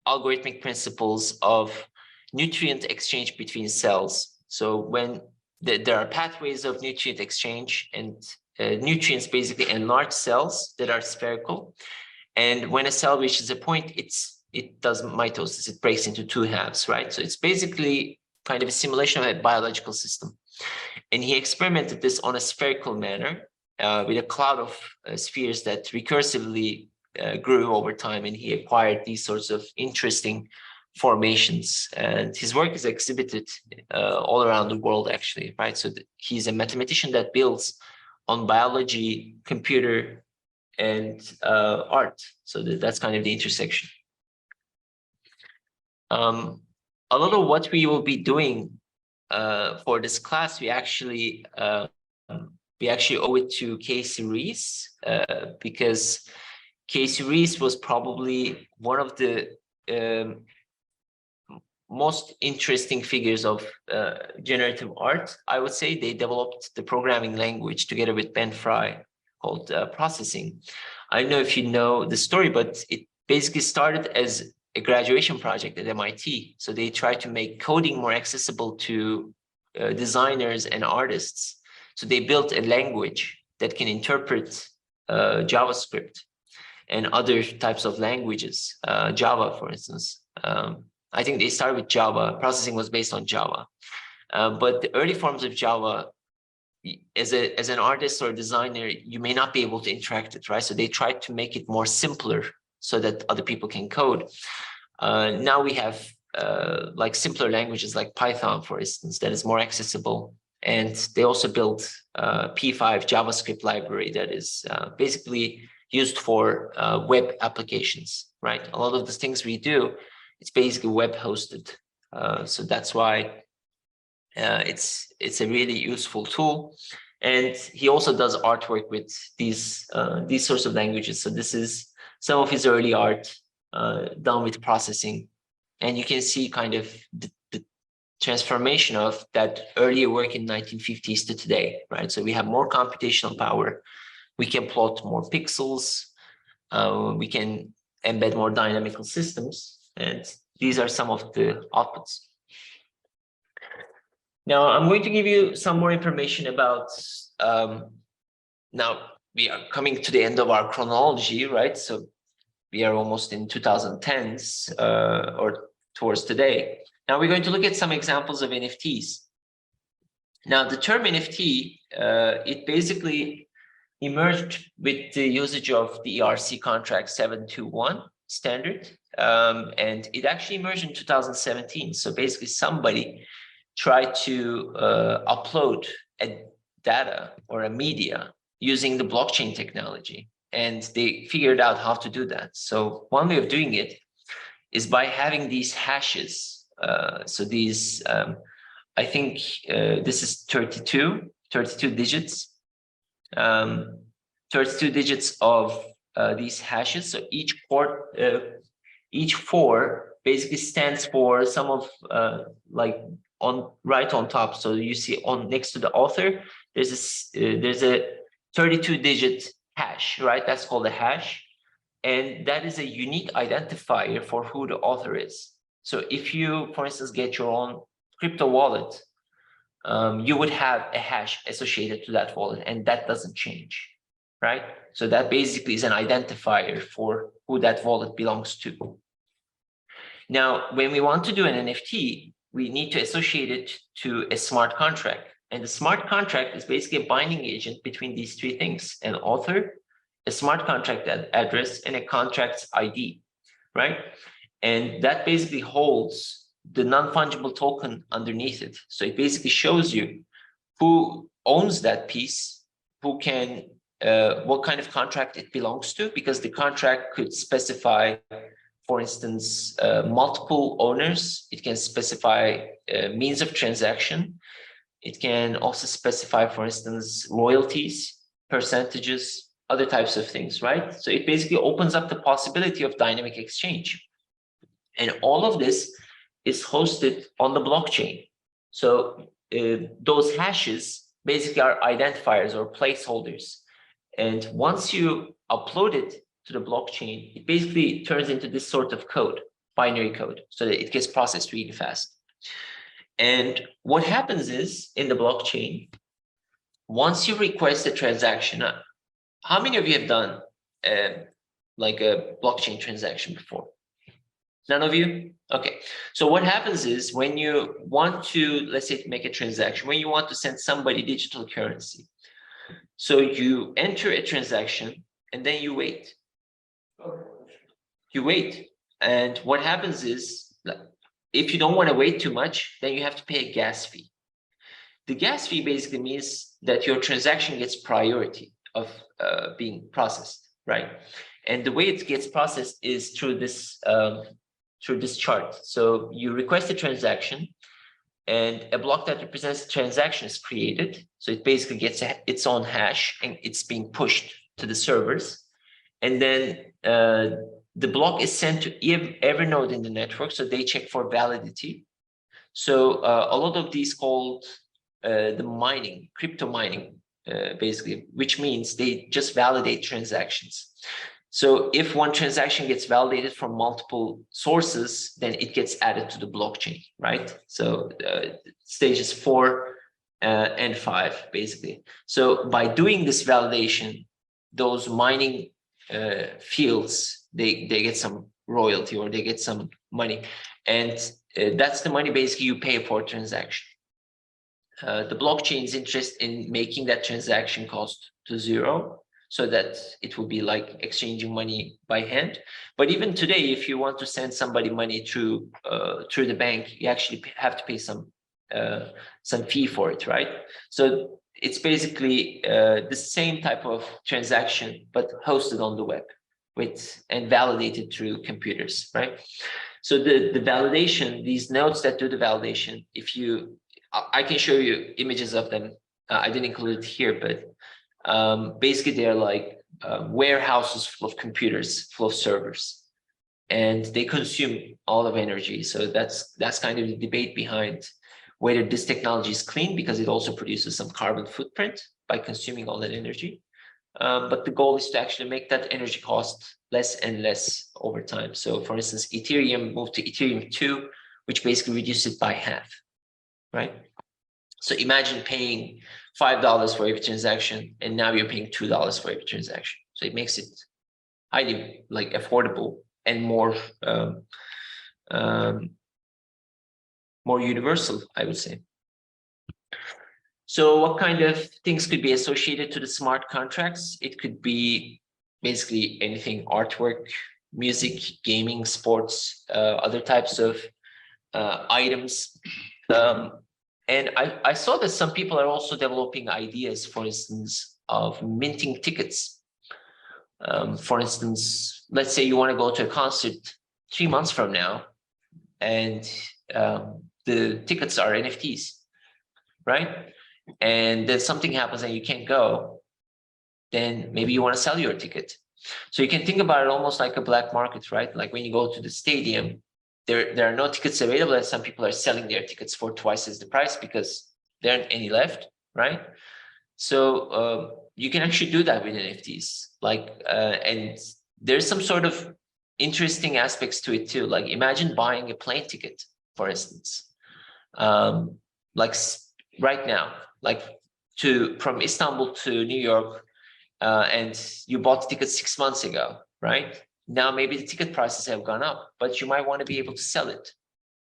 algorithmic principles of nutrient exchange between cells. So when there are pathways of nutrient exchange, and nutrients basically enlarge cells that are spherical. And when a cell reaches a point, it does mitosis, it breaks into two halves, right? So it's basically kind of a simulation of a biological system. And he experimented this on a spherical manner with a cloud of spheres that recursively grew over time, and he acquired these sorts of interesting formations. And his work is exhibited all around the world, actually, right? So he's a mathematician that builds on biology, computer, and art. So that's kind of the intersection. A lot of what we will be doing for this class, we actually owe it to Casey Rees, because Casey Rees was probably one of the most interesting figures of generative art. I would say they developed the programming language together with Ben Fry called processing. I don't know if you know the story, but it basically started as a graduation project at MIT. So they tried to make coding more accessible to designers and artists. So they built a language that can interpret JavaScript and other types of languages, Java, for instance. I think they started with Java. Processing was based on Java. But the early forms of Java, as an artist or designer, you may not be able to interact with, right? So they tried to make it more simpler so that other people can code. Now we have like simpler languages like Python, for instance, that is more accessible. And they also built P5 JavaScript library that is basically used for web applications, right? A lot of the things we do, it's basically web hosted. So that's why it's a really useful tool. And he also does artwork with these sorts of languages. So this is some of his early art done with processing. And you can see kind of transformation of that earlier work in 1950s to today, right? So we have more computational power. We can plot more pixels. We can embed more dynamical systems. And these are some of the outputs. Now, I'm going to give you some more information about, now we are coming to the end of our chronology, right? So we are almost in 2010s or towards today. Now we're going to look at some examples of NFTs. Now the term NFT, it basically emerged with the usage of the ERC contract 721 standard. And it actually emerged in 2017. So basically somebody tried to upload a data or a media using the blockchain technology. And they figured out how to do that. So one way of doing it is by having these hashes. So these, I think this is 32 digits. 32 digits of these hashes. So each four basically stands for some of like right on top. So you see on next to the author, there's a 32 digit hash, right? That's called a hash. And that is a unique identifier for who the author is. So if you, for instance, get your own crypto wallet, you would have a hash associated to that wallet, and that doesn't change, right? So that basically is an identifier for who that wallet belongs to. Now, when we want to do an NFT, we need to associate it to a smart contract. And the smart contract is basically a binding agent between these three things: an author, a smart contract address, and a contract's ID, right? And that basically holds the non-fungible token underneath it. So it basically shows you who owns that piece, who can, what kind of contract it belongs to, because the contract could specify, for instance, multiple owners. It can specify means of transaction. It can also specify, for instance, royalties, percentages, other types of things, right? So it basically opens up the possibility of dynamic exchange. And all of this is hosted on the blockchain. So those hashes basically are identifiers or placeholders. And once you upload it to the blockchain, it basically turns into this sort of code, binary code, so that it gets processed really fast. And what happens is, in the blockchain, once you request a transaction, how many of you have done like a blockchain transaction before? None of you? Okay. So what happens is, when you want to, let's say, make a transaction, when you want to send somebody digital currency, so you enter a transaction and then you wait. You wait. And what happens is, if you don't want to wait too much, then you have to pay a gas fee. The gas fee basically means that your transaction gets priority of being processed, right? And the way it gets processed is through this chart. So you request a transaction, and a block that represents the transaction is created. So it basically gets its own hash, and it's being pushed to the servers. And then the block is sent to every node in the network, so they check for validity. So a lot of these called the mining, crypto mining, basically, which means they just validate transactions. So if one transaction gets validated from multiple sources, then it gets added to the blockchain, right? So stages 4 and 5, basically. So by doing this validation, those mining fields, they get some royalty, or they get some money. And that's the money basically you pay for a transaction. The blockchain's interest in making that transaction cost to zero, so that it will be like exchanging money by hand. But even today, if you want to send somebody money through the bank, you actually have to pay some fee for it, right? So it's basically the same type of transaction, but hosted on the web and validated through computers, right? So the validation, these nodes that do the validation, I can show you images of them. I didn't include it here, but basically they're like warehouses full of computers, full of servers, and they consume all of energy. So that's kind of the debate behind whether this technology is clean because it also produces some carbon footprint by consuming all that energy. But the goal is to actually make that energy cost less and less over time. So for instance, Ethereum moved to Ethereum 2, which basically reduced it by half, right? So imagine paying $5 for every transaction, and now you're paying $2 for every transaction. So it makes it highly like affordable and more more universal, I would say. So what kind of things could be associated to the smart contracts? It could be basically anything: artwork, music, gaming, sports, other types of items. And I saw that some people are also developing ideas, for instance, of minting tickets. For instance, let's say you want to go to a concert 3 months from now, and the tickets are NFTs, right? And then something happens and you can't go, then maybe you want to sell your ticket. So you can think about it almost like a black market, right? Like when you go to the stadium, there are no tickets available, and some people are selling their tickets for twice as the price because there aren't any left, right? So you can actually do that with NFTs. And there's some sort of interesting aspects to it too. Like imagine buying a plane ticket, for instance, like right now, like from Istanbul to New York, and you bought the ticket 6 months ago, right? Now maybe the ticket prices have gone up, but you might want to be able to sell it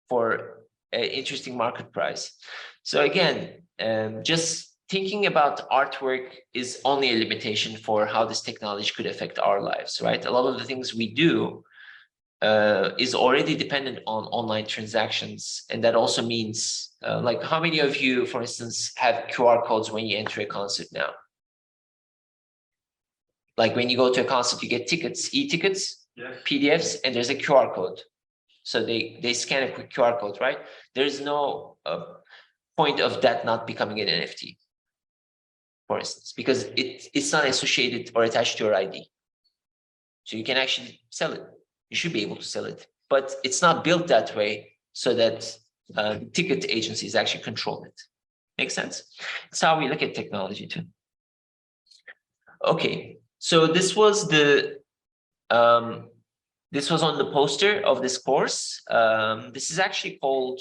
for an interesting market price. So again, just thinking about artwork is only a limitation for how this technology could affect our lives, right? A lot of the things we do is already dependent on online transactions. And that also means, like how many of you, for instance, have QR codes when you enter a concert now? Like when you go to a concert, you get tickets, e-tickets, Yes. PDFs, and there's a QR code. So they scan a quick QR code, right? There's no point of that not becoming an NFT, for instance, because it's not associated or attached to your ID. So you can actually sell it. You should be able to sell it, but it's not built that way so that the ticket agencies actually control it. Makes sense? It's how we look at technology too. Okay, so this was on the poster of this course. This is actually called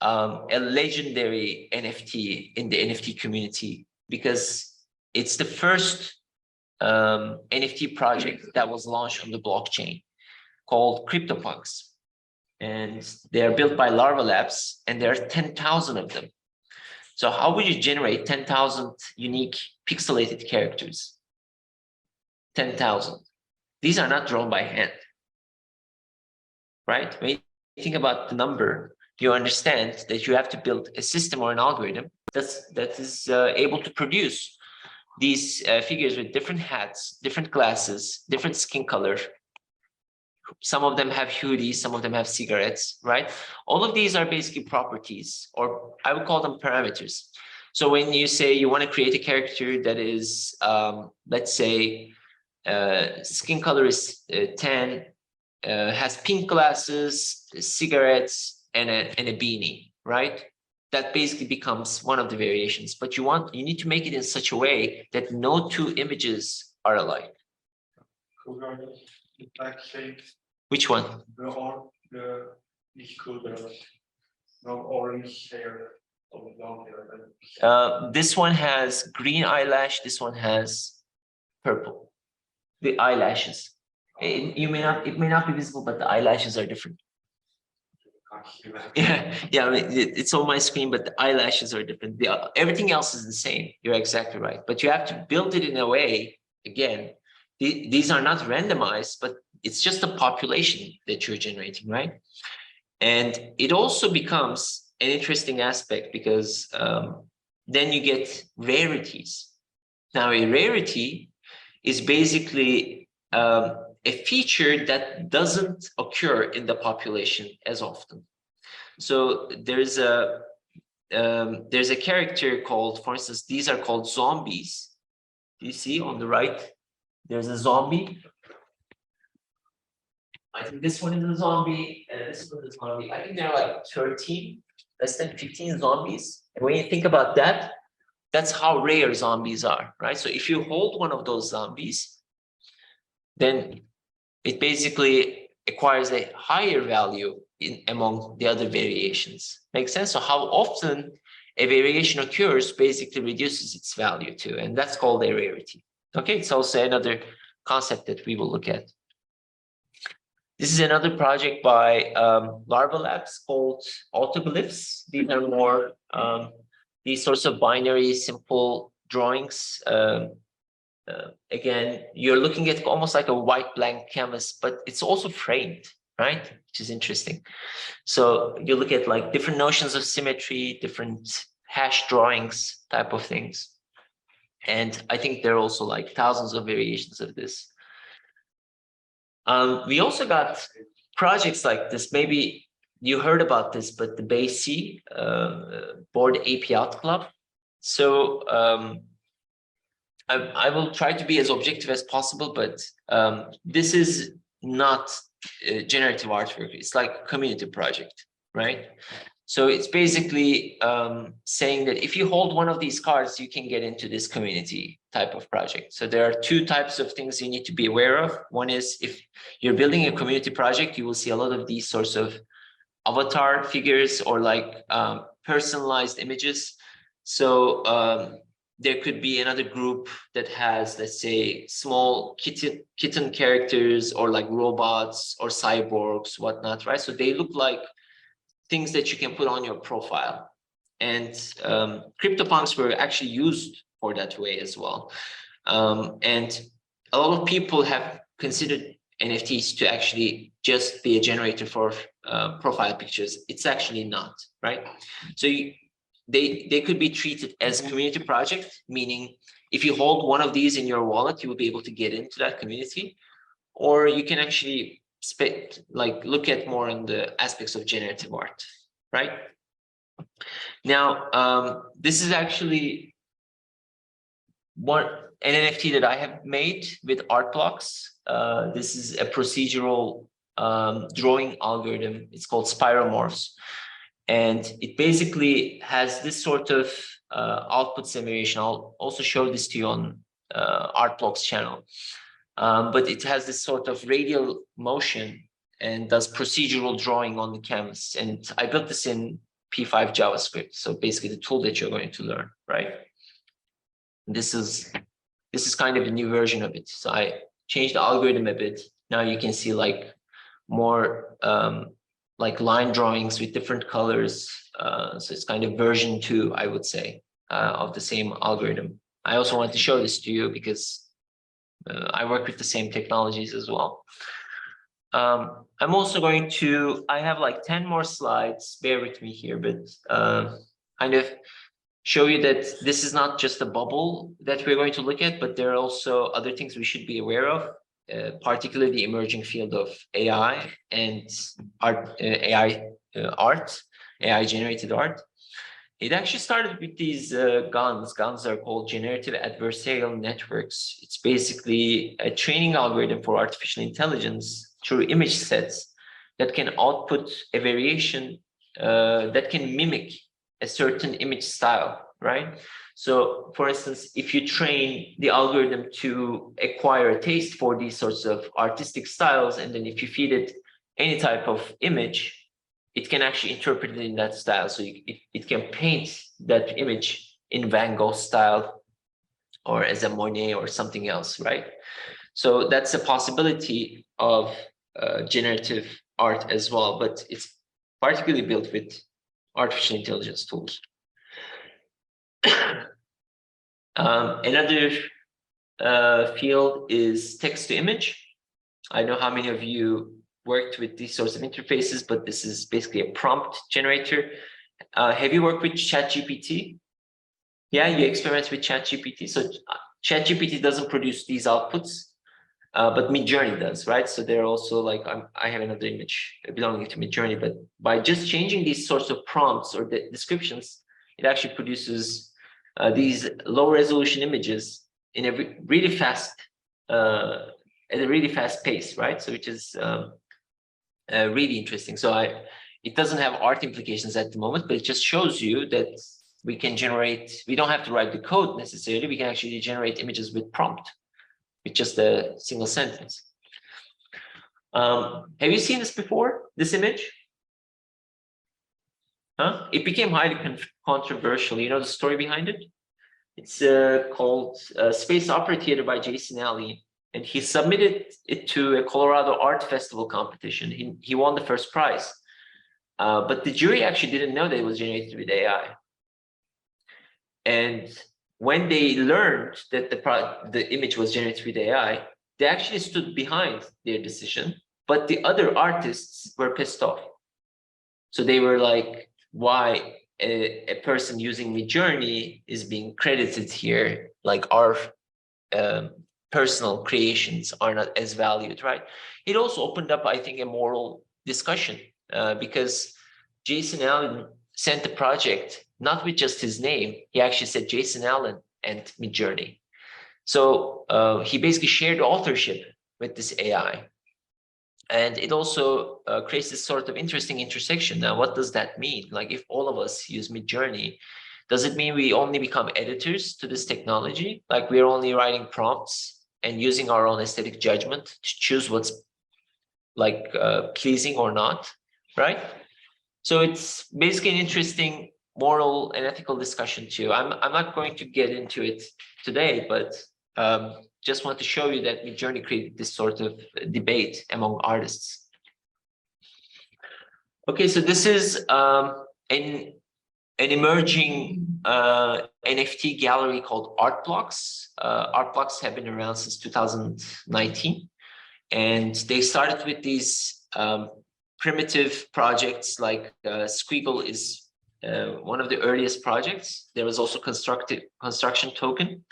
a legendary NFT in the NFT community because it's the first NFT project that was launched on the blockchain called CryptoPunks. And they are built by Larva Labs, and there are 10,000 of them. So how would you generate 10,000 unique pixelated characters? 10,000. These are not drawn by hand, right? When you think about the number, you understand that you have to build a system or an algorithm that is able to produce these figures with different hats, different glasses, different skin color. Some of them have hoodies, some of them have cigarettes, right? All of these are basically properties, or I would call them parameters. So when you say you want to create a character that is, let's say, skin color is 10, has pink glasses, cigarettes, and a beanie, right? That basically becomes one of the variations. But you need to make it in such a way that no two images are alike. Like say Which one? these cool girls, no orange hair, or long hair. This one has green eyelash. This one has purple. The eyelashes. It may not be visible, but the eyelashes are different. Yeah. I mean, it's on my screen, but the eyelashes are different. Everything else is the same. You're exactly right. But you have to build it in a way. Again, these are not randomized, but it's just a population that you're generating, right? And it also becomes an interesting aspect because then you get rarities. Now, a rarity is basically a feature that doesn't occur in the population as often. So there's a character called, for instance, these are called zombies. Do you see on the right? There's a zombie. I think this one is a zombie, and this one is a zombie. I think there are like 13 less than 15 zombies. And when you think about that, that's how rare zombies are, right? So if you hold one of those zombies, then it basically acquires a higher value among the other variations. Make sense? So how often a variation occurs basically reduces its value too, and that's called a rarity. Okay, it's also another concept that we will look at. This is another project by Larva Labs called Autoglyphs. These are more these sorts of binary, simple drawings. Again, you're looking at almost like a white blank canvas, but it's also framed, right? Which is interesting. So you look at like different notions of symmetry, different hash drawings type of things. And I think there are also like thousands of variations of this. We also got projects like this. Maybe you heard about this, but the BASI Board API Out Club. So I will try to be as objective as possible, but this is not generative artwork. It's like a community project, right? So it's basically saying that if you hold one of these cards, you can get into this community type of project. So there are two types of things you need to be aware of. One is if you're building a community project, you will see a lot of these sorts of avatar figures or like personalized images. So there could be another group that has, let's say, small kitten characters or like robots or cyborgs, whatnot, right? So they look like things that you can put on your profile. And CryptoPunks were actually used for that way as well. And a lot of people have considered NFTs to actually just be a generator for profile pictures. It's actually not, right? So they could be treated as a community project, meaning if you hold one of these in your wallet, you will be able to get into that community, or you can actually look at more on the aspects of generative art, right? Now, this is actually an NFT that I have made with art blocks. This is a procedural drawing algorithm. It's called Spiromorphs. And it basically has this sort of output simulation. I'll also show this to you on Artblocks channel. But it has this sort of radial motion and does procedural drawing on the canvas. And I built this in P5 JavaScript. So basically the tool that you're going to learn, right? This is kind of a new version of it. So I changed the algorithm a bit. Now you can see like more like line drawings with different colors. So it's kind of version 2, I would say, of the same algorithm. I also want to show this to you because I work with the same technologies as well. I'm also going to, I have like 10 more slides, bear with me here, but kind of show you that this is not just a bubble that we're going to look at, but there are also other things we should be aware of. Particularly the emerging field of AI and art, AI generated art. It actually started with these GANs. GANs are called Generative Adversarial Networks. It's basically a training algorithm for artificial intelligence through image sets that can output a variation that can mimic a certain image style, right? So for instance, if you train the algorithm to acquire a taste for these sorts of artistic styles, and then if you feed it any type of image, it can actually interpret it in that style. So it can paint that image in Van Gogh style or as a Monet or something else, right? So that's a possibility of generative art as well, but it's particularly built with artificial intelligence tools. Another field is text to image. I know how many of you worked with these sorts of interfaces, but this is basically a prompt generator. Have you worked with ChatGPT? Yeah, you experiment with ChatGPT. So ChatGPT doesn't produce these outputs, but Midjourney does, right? So they're also like, I have another image belonging to Midjourney, but by just changing these sorts of prompts or the descriptions, it actually produces these low resolution images in a really fast, at a really fast pace, right? So which is really interesting. So it doesn't have art implications at the moment, but it just shows you that we can generate, we don't have to write the code necessarily, we can actually generate images with prompt, with just a single sentence. Have you seen this before, this image? Huh? It became highly controversial. You know the story behind it? It's called Space Opera Theater by Jason Allen. And he submitted it to a Colorado Art Festival competition. He won the first prize. But the jury actually didn't know that it was generated with AI. And when they learned that the image was generated with AI, they actually stood behind their decision, but the other artists were pissed off. So they were like, why a person using Midjourney is being credited here, like our personal creations are not as valued, right? It also opened up, I think, a moral discussion because Jason Allen sent the project not with just his name. He actually said Jason Allen and Midjourney. So he basically shared authorship with this AI. And it also creates this sort of interesting intersection. Now, what does that mean? Like, if all of us use Midjourney, does it mean we only become editors to this technology? Like, we're only writing prompts and using our own aesthetic judgment to choose what's like pleasing or not, right? So it's basically an interesting moral and ethical discussion too. I'm not going to get into it today, but just want to show you that Midjourney created this sort of debate among artists. Okay, so this is an emerging NFT gallery called Art Blocks. Art Blocks have been around since 2019, and they started with these primitive projects like Squiggle is one of the earliest projects. There was also construction token.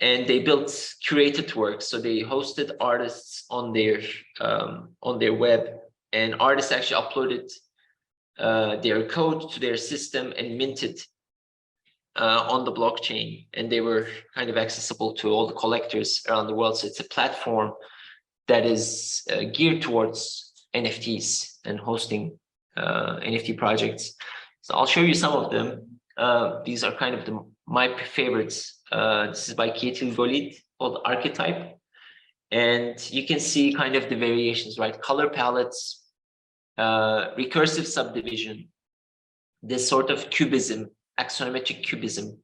And they built curated works. So they hosted artists on their web, and artists actually uploaded their code to their system and minted on the blockchain. And they were kind of accessible to all the collectors around the world. So it's a platform that is geared towards NFTs and hosting NFT projects. So I'll show you some of them. These are kind of my favorites. This is by Ketil Golit called Archetype. And you can see kind of the variations, right? Color palettes, recursive subdivision, this sort of cubism, axonometric cubism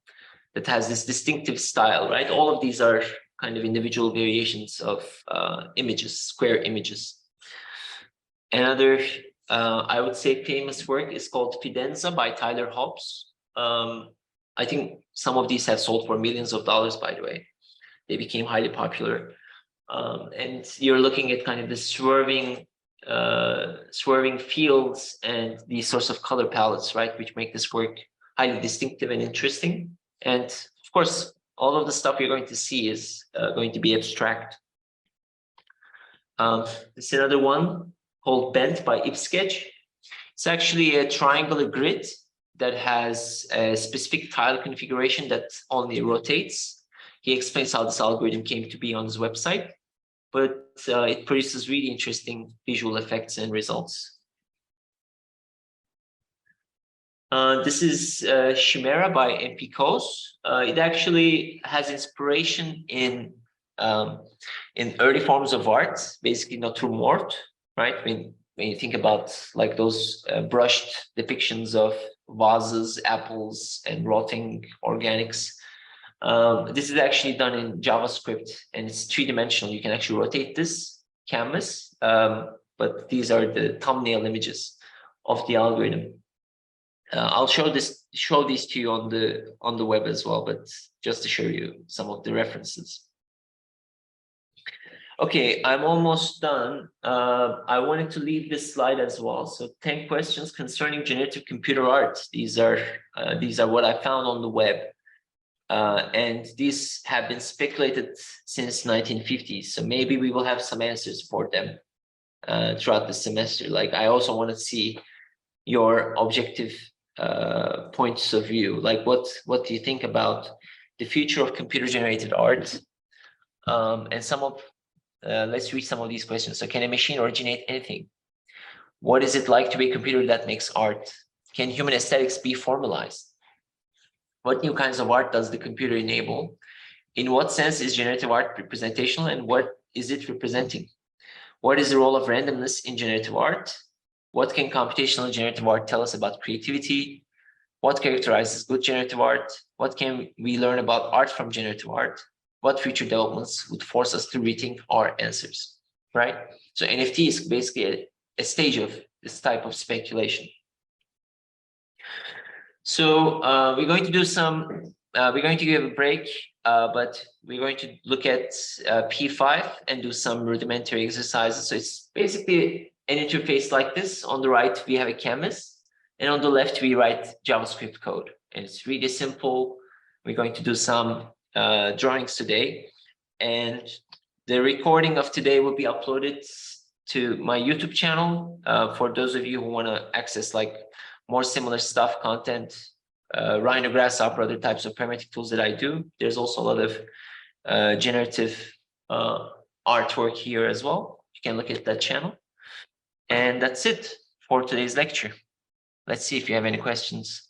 that has this distinctive style, right? All of these are kind of individual variations of images, square images. Another, I would say, famous work is called Fidenza by Tyler Hobbs. I think some of these have sold for millions of dollars, by the way. They became highly popular. And you're looking at kind of the swerving fields and these sorts of color palettes, right, which make this work highly distinctive and interesting. And of course, all of the stuff you're going to see is going to be abstract. This is another one called Bent by Ipsketch. It's actually a triangular grid that has a specific tile configuration that only rotates. He explains how this algorithm came to be on his website, but it produces really interesting visual effects and results. This is Chimera by MP Kos. It actually has inspiration in early forms of art, basically naturemort, right? When you think about like those brushed depictions of vases, apples, and rotting organics. This is actually done in JavaScript, and it's three-dimensional. You can actually rotate this canvas, but these are the thumbnail images of the algorithm. I'll show these to you on the web as well, but just to show you some of the references. Okay, I'm almost done. I wanted to leave this slide as well. So 10 questions concerning generative computer art. These are what I found on the web. And these have been speculated since 1950s. So maybe we will have some answers for them throughout the semester. Like, I also want to see your objective points of view. Like, what do you think about the future of computer-generated art? And let's read some of these questions. So, can a machine originate anything? What is it like to be a computer that makes art? Can human aesthetics be formalized? What new kinds of art does the computer enable? In what sense is generative art representational, and what is it representing? What is the role of randomness in generative art? What can computational generative art tell us about creativity? What characterizes good generative art? What can we learn about art from generative art? What future developments would force us to rethink our answers, right? So NFT is basically a stage of this type of speculation. So we're going to do some, we're going to give a break, but we're going to look at P5 and do some rudimentary exercises. So it's basically an interface like this. On the right, we have a canvas, and on the left, we write JavaScript code. And it's really simple. We're going to do some drawings today. And the recording of today will be uploaded to my YouTube channel for those of you who want to access like more similar stuff, content, Rhino, Grasshopper, other types of parametric tools that I do. There's also a lot of generative artwork here as well. You can look at that channel. And that's it for today's lecture. Let's see if you have any questions.